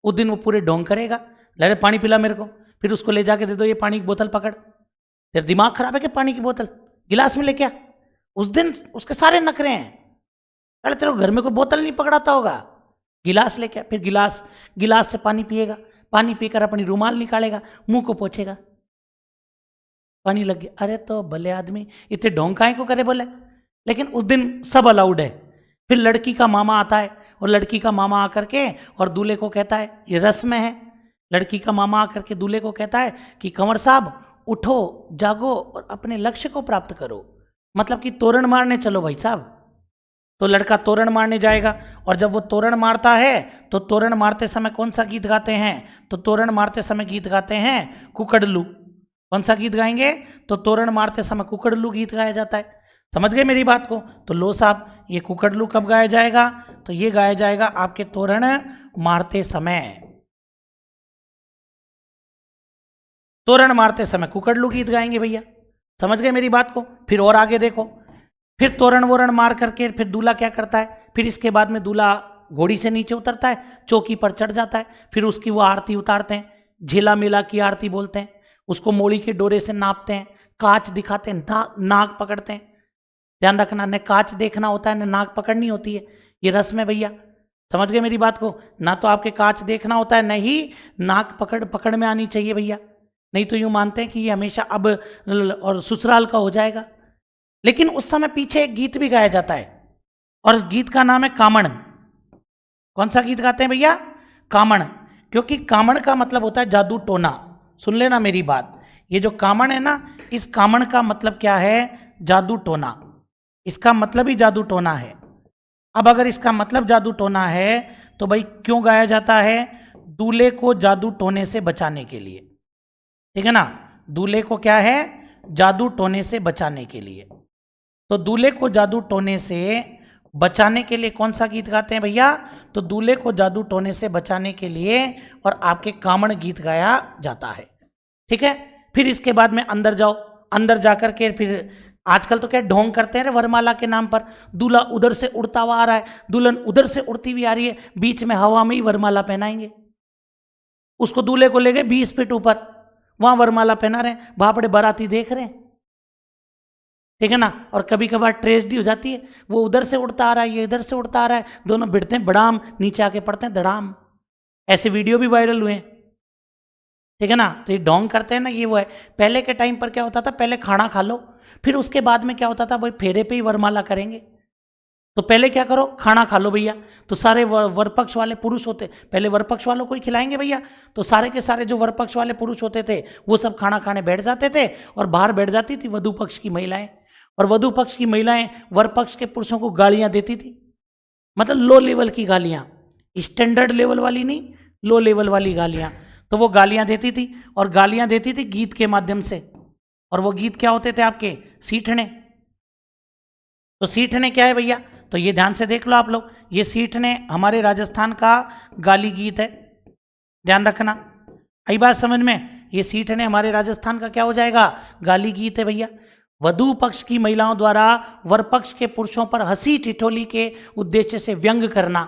उस दिन वो पूरे ढोंग करेगा, ले पानी पिला मेरे को, फिर उसको ले जाके दे दो ये पानी की बोतल पकड़। तेरा दिमाग खराब है क्या? पानी की बोतल गिलास में लेके आ। उस दिन उसके सारे नखरे हैं। अरे तेरे घर में कोई बोतल नहीं पकड़ाता होगा, गिलास लेके आ। फिर गिलास से पानी पिएगा, पानी पीकर अपनी रुमाल निकालेगा, मुंह को पोछेगा, पानी लग गया। अरे तो भले आदमी इतने ढोंग काहे को करे बोले। लेकिन उस दिन सब अलाउड है। फिर लड़की का मामा आता है और लड़की का मामा आकर के और दूल्हे को कहता है, ये रस्म है, लड़की का मामा आकर के दूल्हे को कहता है कि कंवर साहब उठो, जागो और अपने लक्ष्य को प्राप्त करो, मतलब कि तोरण मारने चलो भाई साहब। तो लड़का तोरण मारने जाएगा और जब वो तोरण मारता है तो तोरण मारते समय कौन सा गीत गाते हैं? तो तोरण मारते समय गीत गाते हैं कुकड़लू। कौन सा गीत गाएंगे? तो तोरण मारते समय कुकड़लू गीत गाया जाता है। समझ गए मेरी बात को? तो लो साहब ये कुकड़लू कब गाया जाएगा? तो ये गाया जाएगा आपके तोरण मारते समय। तोरण मारते समय कुकड़लू गीत गाएंगे भैया। समझ गए मेरी बात को? फिर और आगे देखो, फिर तोरण वोरण मार करके फिर दूल्हा क्या करता है? फिर इसके बाद में दूल्हा घोड़ी से नीचे उतरता है, चौकी पर चढ़ जाता है, फिर उसकी वो आरती उतारते हैं, झेला मेला की आरती बोलते हैं, उसको मोड़ी के डोरे से नापते हैं, कांच दिखाते हैं, नाक पकड़ते हैं। ध्यान रखना, न कांच देखना होता है न नाक पकड़नी होती है, ये रस्म है भैया। समझ गए मेरी बात को? ना तो आपके कांच देखना होता है, न ही नाक पकड़ में आनी चाहिए भैया, नहीं तो यूं मानते हैं कि ये हमेशा अब और ससुराल का हो जाएगा। लेकिन उस समय पीछे एक गीत भी गाया जाता है और इस गीत का नाम है कामण। कौन सा गीत गाते हैं भैया? कामण। क्योंकि कामण का मतलब होता है जादू टोना। सुन लेना मेरी बात, ये जो कामण है ना, इस कामण का मतलब क्या है? जादू टोना। इसका मतलब ही जादू टोना है। अब अगर इसका मतलब जादू टोना है तो भाई क्यों गाया जाता है? दूल्हे को जादू टोने से बचाने के लिए, ठीक है ना? दूल्हे को क्या है? जादू टोने से बचाने के लिए। तो दूल्हे को जादू टोने से बचाने के लिए कौन सा गीत गाते हैं भैया? तो दूल्हे को जादू टोने से बचाने के लिए और आपके कामण गीत गाया जाता है, ठीक है? फिर इसके बाद में अंदर जाओ, अंदर जाकर के फिर आजकल तो क्या ढोंग करते हैं वरमाला के नाम पर। दूल्हा उधर से उड़ता हुआ आ रहा है, दुल्हन उधर से उड़ती हुई आ रही है, बीच में हवा में ही वरमाला पहनाएंगे उसको। दूल्हे को ले गए 20 फीट ऊपर, वहां वरमाला पहना रहे हैं, वहां बड़े बाराती देख रहे हैं, ठीक है ना? और कभी कभार ट्रेजेडी हो जाती है, वो उधर से उड़ता आ रहा है, ये इधर से उड़ता आ रहा है, दोनों भिड़ते हैं, बड़ाम नीचे आके पड़ते हैं, धड़ाम। ऐसे वीडियो भी वायरल हुए हैं, ठीक है ना? तो ये ढोंग करते हैं ना, ये वो है। पहले के टाइम पर क्या होता था? पहले खाना खा लो, फिर उसके बाद में क्या होता था? भाई फेरे पे ही वरमाला करेंगे। तो पहले क्या करो? खाना खा लो भैया। तो सारे वरपक्ष वाले पुरुष होते, पहले वरपक्ष वालों को ही खिलाएंगे भैया, तो सारे के सारे जो वरपक्ष वाले पुरुष होते थे वो सब खाना खाने बैठ जाते थे और बाहर बैठ जाती थी वधु पक्ष की महिलाएं। और वधु पक्ष की महिलाएं वरपक्ष के पुरुषों को गालियां देती थी, मतलब लो लेवल की गालियां, स्टैंडर्ड लेवल वाली नहीं, लो लेवल वाली गालियां। तो वो गालियां देती थी और गालियां देती थी गीत के माध्यम से। और वो गीत क्या होते थे आपके? सीठने। तो सीठने क्या है भैया? तो ये ध्यान से देख लो आप लोग, ये सीठने हमारे राजस्थान का गाली गीत है, ध्यान रखना। आई बात समझ में? ये सीठने हमारे राजस्थान का क्या हो जाएगा? गाली गीत है भैया। वधु पक्ष की महिलाओं द्वारा वर पक्ष के पुरुषों पर हंसी ठिठोली के उद्देश्य से व्यंग करना,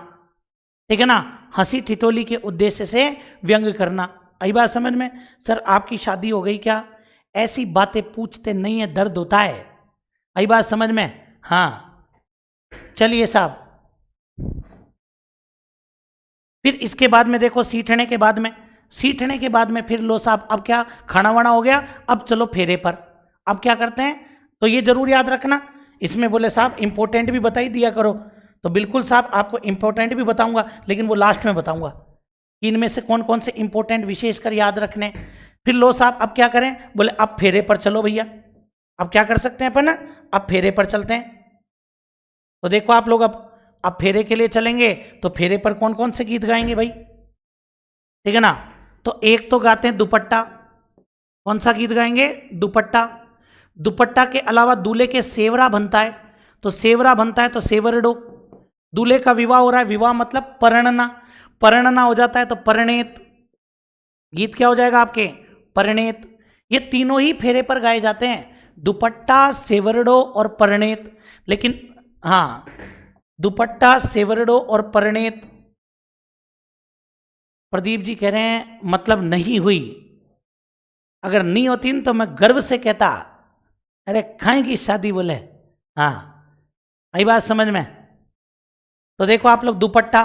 ठीक है ना? हंसी ठिठोली के उद्देश्य से व्यंग करना। आई बात समझ में? सर आपकी शादी हो गई क्या? ऐसी बातें पूछते नहीं है, दर्द होता है। आई बात समझ में? हाँ चलिए साहब, फिर इसके बाद में देखो, सीठने के बाद में फिर लो साहब, अब क्या खाना वाना हो गया, अब चलो फेरे पर। अब क्या करते हैं? तो ये जरूर याद रखना, इसमें बोले साहब इंपॉर्टेंट भी बता ही दिया करो। तो बिल्कुल साहब आपको इंपॉर्टेंट भी बताऊंगा, लेकिन वो लास्ट में बताऊंगा इनमें से कौन कौन से इंपॉर्टेंट विशेषकर याद रखने। फिर लो साहब अब क्या करें? बोले अब फेरे पर चलो भैया। अब क्या कर सकते हैं अपन? अब फेरे पर चलते हैं। तो देखो आप लोग, अब फेरे के लिए चलेंगे तो फेरे पर कौन कौन से गीत गाएंगे भाई, ठीक है ना? तो एक तो गाते हैं दुपट्टा। कौन सा गीत गाएंगे? दुपट्टा। दुपट्टा के अलावा दूल्हे के सेवरा बनता है, तो सेवरा बनता है तो सेवरडो। दूल्हे का विवाह हो रहा है, विवाह मतलब परिणना, परिणना हो जाता है तो परिणेत। गीत क्या हो जाएगा आपके? परिणेत। ये तीनों ही फेरे पर गाए जाते हैं, दुपट्टा, सेवरडो और परिणेत। लेकिन हाँ, दुपट्टा, सेवरडो और परिणेत, प्रदीप जी कह रहे हैं मतलब नहीं हुई, अगर नहीं होती तो मैं गर्व से कहता अरे खाएंगी शादी बोले। हाँ आई बात समझ में। तो देखो आप लोग दुपट्टा,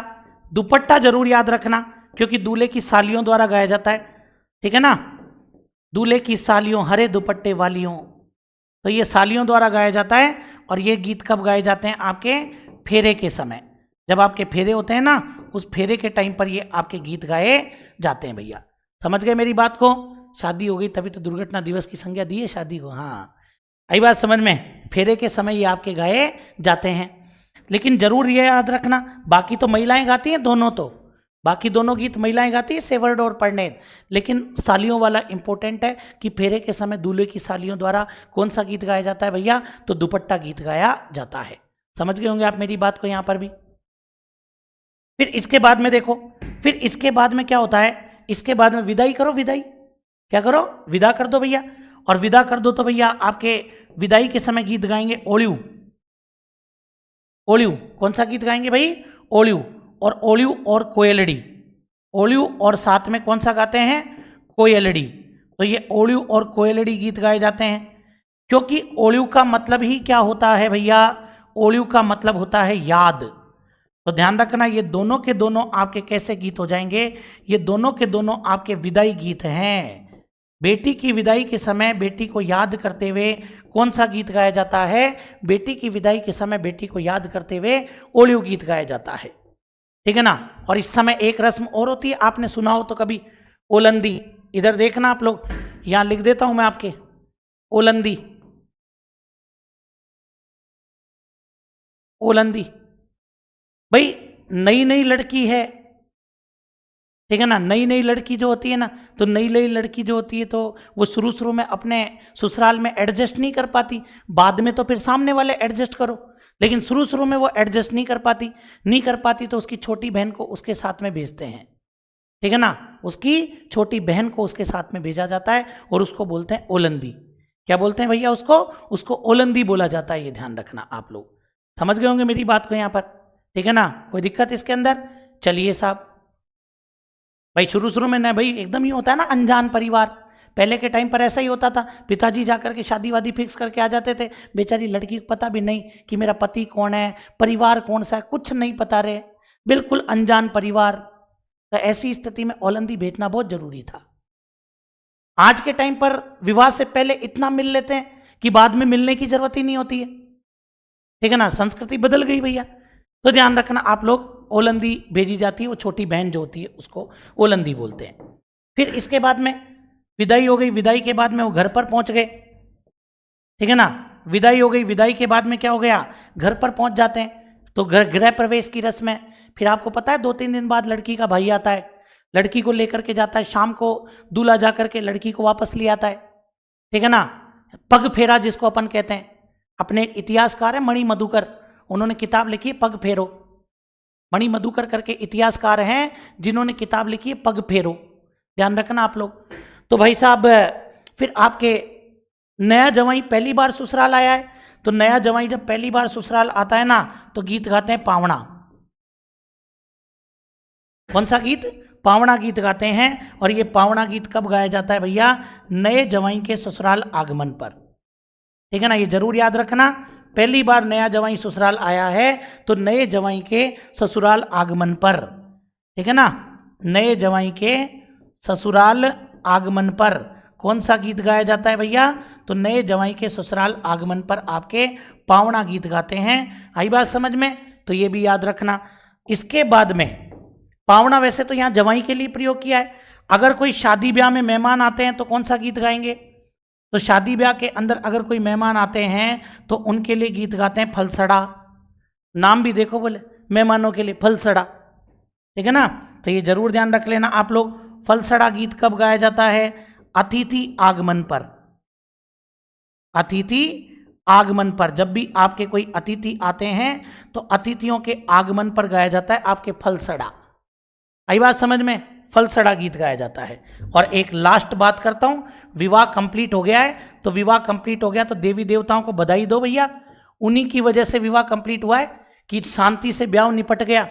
दुपट्टा जरूर याद रखना क्योंकि दूल्हे की सालियों द्वारा गाया जाता है, ठीक है ना। दूल्हे की सालियों हरे दुपट्टे वालियों, तो ये सालियों द्वारा गाया जाता है। और ये गीत कब गाए जाते हैं? आपके फेरे के समय, जब आपके फेरे होते हैं ना, उस फेरे के टाइम पर ये आपके गीत गाए जाते हैं भैया। समझ गए मेरी बात को? शादी हो गई तभी तो दुर्घटना दिवस की संज्ञा दी है शादी को। हाँ आई बात समझ में। फेरे के समय ये आपके गाए जाते हैं। लेकिन जरूर ये याद रखना, बाकी तो महिलाएं गाती हैं दोनों, तो बाकी दोनों गीत महिलाएं गाती है, सेवर्ड और परनेत, लेकिन सालियों वाला इंपॉर्टेंट है कि फेरे के समय दूल्हे की सालियों द्वारा कौन सा गीत गाया जाता है भैया? तो दुपट्टा गीत गाया जाता है। समझ गए होंगे आप मेरी बात को यहां पर भी। फिर इसके बाद में देखो, फिर इसके बाद में क्या होता है? इसके बाद में विदाई करो, विदाई क्या करो? विदा कर दो भैया। और विदा कर दो तो भैया आपके विदाई के समय गीत गाएंगे ओलियू। ओलियू कौन सा गीत गाएंगे भाई? ओलियू। और ओलियू और कोयलड़ी, ओलियू और साथ में कौन सा गाते हैं? कोयलड़ी। तो ये ओलियू और कोयलड़ी गीत गाए जाते हैं क्योंकि ओलियू का मतलब ही क्या होता है भैया? ओलियू का मतलब होता है याद। तो ध्यान रखना ये दोनों के दोनों आपके कैसे गीत हो जाएंगे? ये दोनों के दोनों आपके विदाई गीत हैं। बेटी की विदाई के समय बेटी को याद करते हुए कौन सा गीत गाया जाता है? बेटी की विदाई के समय बेटी को याद करते हुए ओलियू गीत गाया जाता है, ठीक है ना। और इस समय एक रस्म और होती है, आपने सुना हो तो कभी, ओलंदी। इधर देखना आप लोग, यहां लिख देता हूं मैं आपके, ओलंदी। ओलंदी भाई नई नई लड़की है, ठीक है ना। नई नई लड़की जो होती है ना, तो नई नई लड़की जो होती है तो वो शुरू शुरू में अपने ससुराल में एडजस्ट नहीं कर पाती, बाद में तो फिर सामने वाले एडजस्ट करो, लेकिन शुरू शुरू में वो एडजस्ट नहीं कर पाती तो उसकी छोटी बहन को उसके साथ में भेजते हैं, ठीक है ना। उसकी छोटी बहन को उसके साथ में भेजा जाता है और उसको बोलते हैं ओलंदी। क्या बोलते हैं भैया? उसको ओलंदी बोला जाता है। ये ध्यान रखना आप लोग। समझ गए होंगे मेरी बात को यहाँ पर, ठीक है ना। कोई दिक्कत इसके अंदर? चलिए साहब भाई, शुरू शुरू में ना भाई एकदम ही होता है ना अनजान परिवार। पहले के टाइम पर ऐसा ही होता था, पिताजी जाकर के शादी वादी फिक्स करके आ जाते थे, बेचारी लड़की को पता भी नहीं कि मेरा पति कौन है, परिवार कौन सा है, कुछ नहीं पता रहे, बिल्कुल अनजान परिवार। तो ऐसी स्थिति में ओलंदी भेजना बहुत जरूरी था। आज के टाइम पर विवाह से पहले इतना मिल लेते हैं कि बाद में मिलने की जरूरत ही नहीं होती है, ठीक है ना। संस्कृति बदल गई भैया। तो ध्यान रखना आप लोग, ओलंदी भेजी जाती है, वो छोटी बहन जो होती है उसको ओलंदी बोलते हैं। फिर इसके बाद में विदाई हो गई, विदाई के बाद में वो घर पर पहुंच गए, ठीक है ना। विदाई हो गई, विदाई के बाद में क्या हो गया? घर पर पहुंच जाते हैं, तो गृह प्रवेश की रस्म है। फिर आपको पता है 2-3 दिन बाद लड़की का भाई आता है, लड़की को लेकर के जाता है, शाम को दूल्हा जाकर के लड़की को वापस ले आता है, ठीक है ना। पग फेरा जिसको अपन कहते हैं, अपने एक इतिहासकार है मणि मधुकर, उन्होंने किताब लिखी है पग फेरो। मणि मधुकर करके इतिहासकार हैं जिन्होंने किताब लिखी है पग फेरो, ध्यान रखना आप लोग। तो भाई साहब फिर आपके नया जवाई पहली बार ससुराल आया है, तो नया जवाई जब पहली बार ससुराल आता है ना, तो गीत गाते हैं पावना। कौन सा गीत? पावना गीत गाते हैं। और ये पावना गीत कब गाया जाता है भैया? नए जवाई के ससुराल आगमन पर, ठीक है ना। ये जरूर याद रखना, पहली बार नया जवाई ससुराल आया है तो नए जवाई के ससुराल आगमन पर, ठीक है ना। नए जवाई के ससुराल आगमन पर कौन सा गीत गाया जाता है भैया? तो नए जवाई के ससुराल आगमन पर आपके पावना गीत गाते हैं। आई बात समझ में? तो ये भी याद रखना। इसके बाद में पावना वैसे तो यहाँ जवाई के लिए प्रयोग किया है, अगर कोई शादी ब्याह में मेहमान आते हैं तो कौन सा गीत गाएंगे? तो शादी ब्याह के अंदर अगर कोई मेहमान आते हैं तो उनके लिए गीत गाते हैं फलसड़ा। नाम भी देखो बोले, मेहमानों के लिए फलसड़ा, ठीक है ना। तो ये जरूर ध्यान रख लेना आप लोग। फलसड़ा गीत कब गाया जाता है? अतिथि आगमन पर। अतिथि आगमन पर, जब भी आपके कोई अतिथि आते हैं तो अतिथियों के आगमन पर गाया जाता है आपके फलसड़ा। आई बात समझ में? फलसड़ा गीत गाया जाता है। और एक लास्ट बात करता हूं, विवाह कंप्लीट हो गया है, तो विवाह कंप्लीट हो गया तो देवी देवताओं को बधाई दो भैया, उन्हीं की वजह से विवाह कंप्लीट हुआ है कि शांति से ब्याह निपट गया,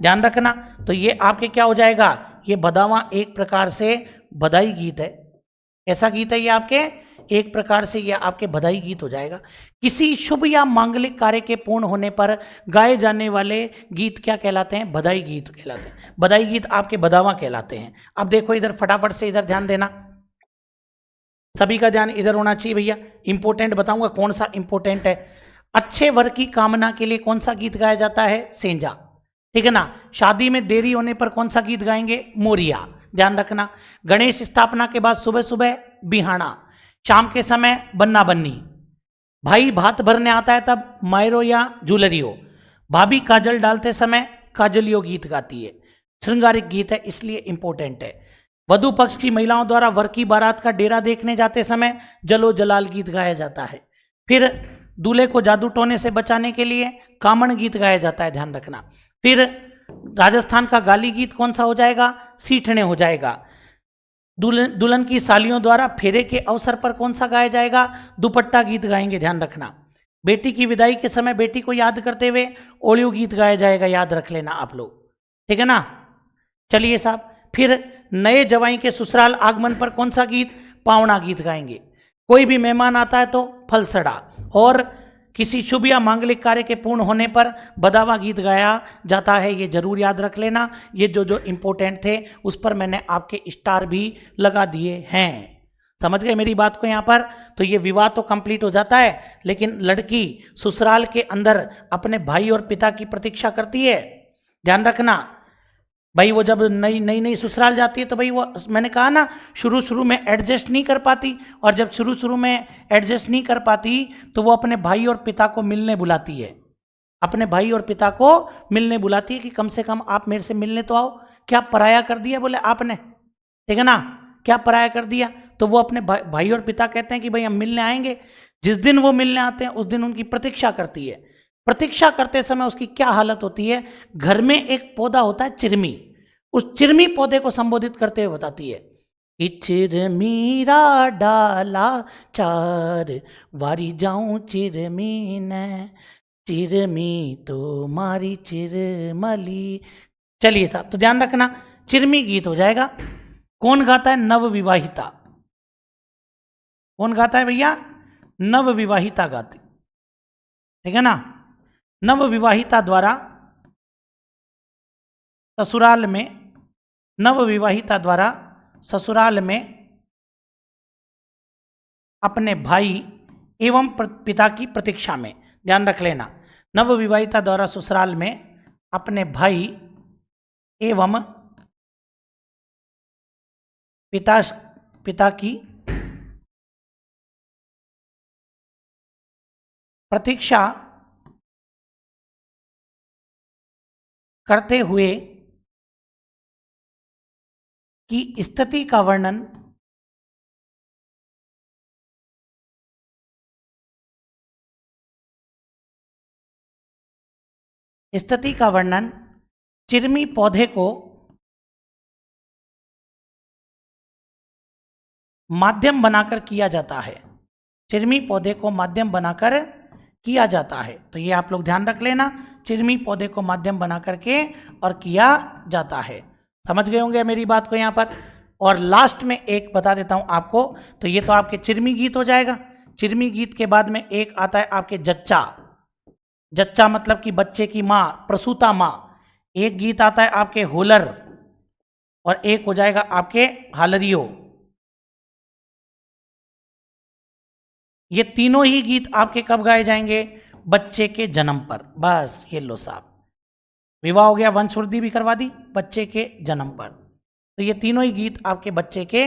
ध्यान रखना। तो ये आपके क्या हो जाएगा? ये बदावा एक प्रकार से बधाई गीत है। कैसा गीत है ये आपके? एक प्रकार से ये आपके बधाई गीत हो जाएगा। किसी शुभ या मांगलिक कार्य के पूर्ण होने पर गाए जाने वाले गीत क्या कहलाते हैं? बधाई गीत कहलाते हैं। बधाई गीत आपके बदावा कहलाते हैं। अब देखो इधर फटाफट से इधर ध्यान देना, सभी का ध्यान इधर होना चाहिए भैया। इंपॉर्टेंट बताऊंगा कौन सा इंपॉर्टेंट है। अच्छे वर की कामना के लिए कौन सा गीत गाया जाता है? सेंजा, ठीक है ना। शादी में देरी होने पर कौन सा गीत गाएंगे? मोरिया, ध्यान रखना। गणेश स्थापना के बाद सुबह सुबह बिहाना, शाम के समय बन्ना बन्नी, भाई भात भरने आता है तब मायरो या झूलरियो, भाभी काजल डालते समय काजलियो गीत गाती है। श्रृंगारिक गीत है इसलिए इंपॉर्टेंट है। वधु पक्ष की महिलाओं द्वारा वर की बारात का डेरा देखने जाते समय जलो जलाल गीत गाया जाता है। फिर दूल्हे को जादू टोने से बचाने के लिए कामण गीत गाया जाता है, ध्यान रखना। फिर राजस्थान का गाली गीत कौन सा हो जाएगा? सीठने हो जाएगा। दुल्हन की सालियों द्वारा फेरे के अवसर पर कौन सा गाया जाएगा? दुपट्टा गीत गाएंगे, ध्यान रखना। बेटी की विदाई के समय बेटी को याद करते हुए ओलियो गीत गाया जाएगा, याद रख लेना आप लोग, ठीक है ना। चलिए साहब, फिर नए जवाई के ससुराल आगमन पर कौन सा गीत? पावना गीत गाएंगे। कोई भी मेहमान आता है तो फलसड़ा, और किसी शुभ या मांगलिक कार्य के पूर्ण होने पर बदावा गीत गाया जाता है। ये जरूर याद रख लेना। ये जो इंपॉर्टेंट थे उस पर मैंने आपके स्टार भी लगा दिए हैं। समझ गए मेरी बात को यहाँ पर? तो ये विवाह तो कंप्लीट हो जाता है, लेकिन लड़की ससुराल के अंदर अपने भाई और पिता की प्रतीक्षा करती है, ध्यान रखना। भाई वो जब नई ससुराल जाती है तो भाई वो, मैंने कहा ना, शुरू में एडजस्ट नहीं कर पाती, और जब शुरू में एडजस्ट नहीं कर पाती तो वो अपने भाई और पिता को मिलने बुलाती है। अपने भाई और पिता को मिलने बुलाती है कि कम से कम आप मेरे से मिलने तो आओ। क्या पराया कर दिया? बोले आपने, ठीक है ना, क्या पराया कर दिया? तो वो अपने भाई और पिता कहते हैं कि भाई हम मिलने आएंगे। जिस दिन वो मिलने आते हैं उस दिन उनकी प्रतीक्षा करती है। प्रतीक्षा करते समय उसकी क्या हालत होती है? घर में एक पौधा होता है चिरमी, उस चिरमी पौधे को संबोधित करते हुए बताती है कि चिरमीरा डाला चार वारी जाऊं चिरमी न, चिरमी तो मारी चिरमली। चलिए साहब, तो ध्यान रखना, चिरमी गीत हो जाएगा। कौन गाता है? नव विवाहिता। कौन गाता है भैया? नव विवाहिता गाती, ठीक है ना। नव विवाहिता द्वारा ससुराल में, नव विवाहिता द्वारा ससुराल में अपने भाई एवं पिता की प्रतीक्षा में, ध्यान रख लेना, नव विवाहिता द्वारा ससुराल में अपने भाई एवं पिता की प्रतीक्षा करते हुए की स्थिति का वर्णन चिरमी पौधे को माध्यम बनाकर किया जाता है। चिरमी पौधे को माध्यम बनाकर किया जाता है। तो ये आप लोग ध्यान रख लेना, चिरमी पौधे को माध्यम बना करके और किया जाता है। समझ गए होंगे मेरी बात को यहाँ पर। और लास्ट में एक बता देता हूं आपको, तो ये तो आपके चिरमी गीत हो जाएगा। चिरमी गीत के बाद में एक आता है आपके जच्चा। जच्चा मतलब कि बच्चे की माँ, प्रसूता माँ। एक गीत आता है आपके होलर, और एक हो जाएगा आपके हालरियो। ये तीनों ही गीत आपके कब गाए जाएंगे? बच्चे के जन्म पर। बस ये लो साहब, विवाह हो गया, वंशवृद्धि भी करवा दी, बच्चे के जन्म पर। तो ये तीनों ही गीत आपके बच्चे के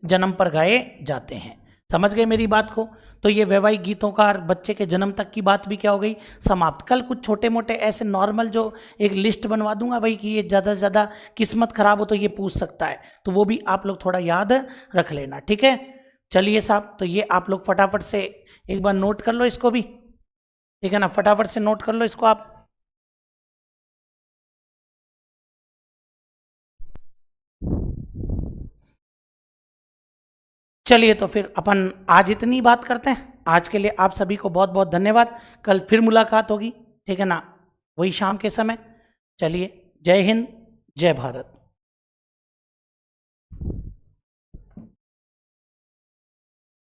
जन्म पर गाए जाते हैं। समझ गए मेरी बात को? तो ये वैवाहिक गीतों का और बच्चे के जन्म तक की बात भी क्या हो गई? समाप्त। कल कुछ छोटे मोटे ऐसे नॉर्मल जो एक लिस्ट बनवा दूंगा भाई कि ये ज़्यादा से ज़्यादा किस्मत खराब हो तो ये पूछ सकता है, तो वो भी आप लोग थोड़ा याद रख लेना, ठीक है। चलिए साहब, तो ये आप लोग फटाफट से एक बार नोट कर लो इसको भी, ठीक है ना। फटाफट से नोट कर लो इसको आप। चलिए, तो फिर अपन आज इतनी बात करते हैं। आज के लिए आप सभी को बहुत बहुत धन्यवाद। कल फिर मुलाकात होगी, ठीक है ना, वही शाम के समय। चलिए, जय हिंद, जय भारत।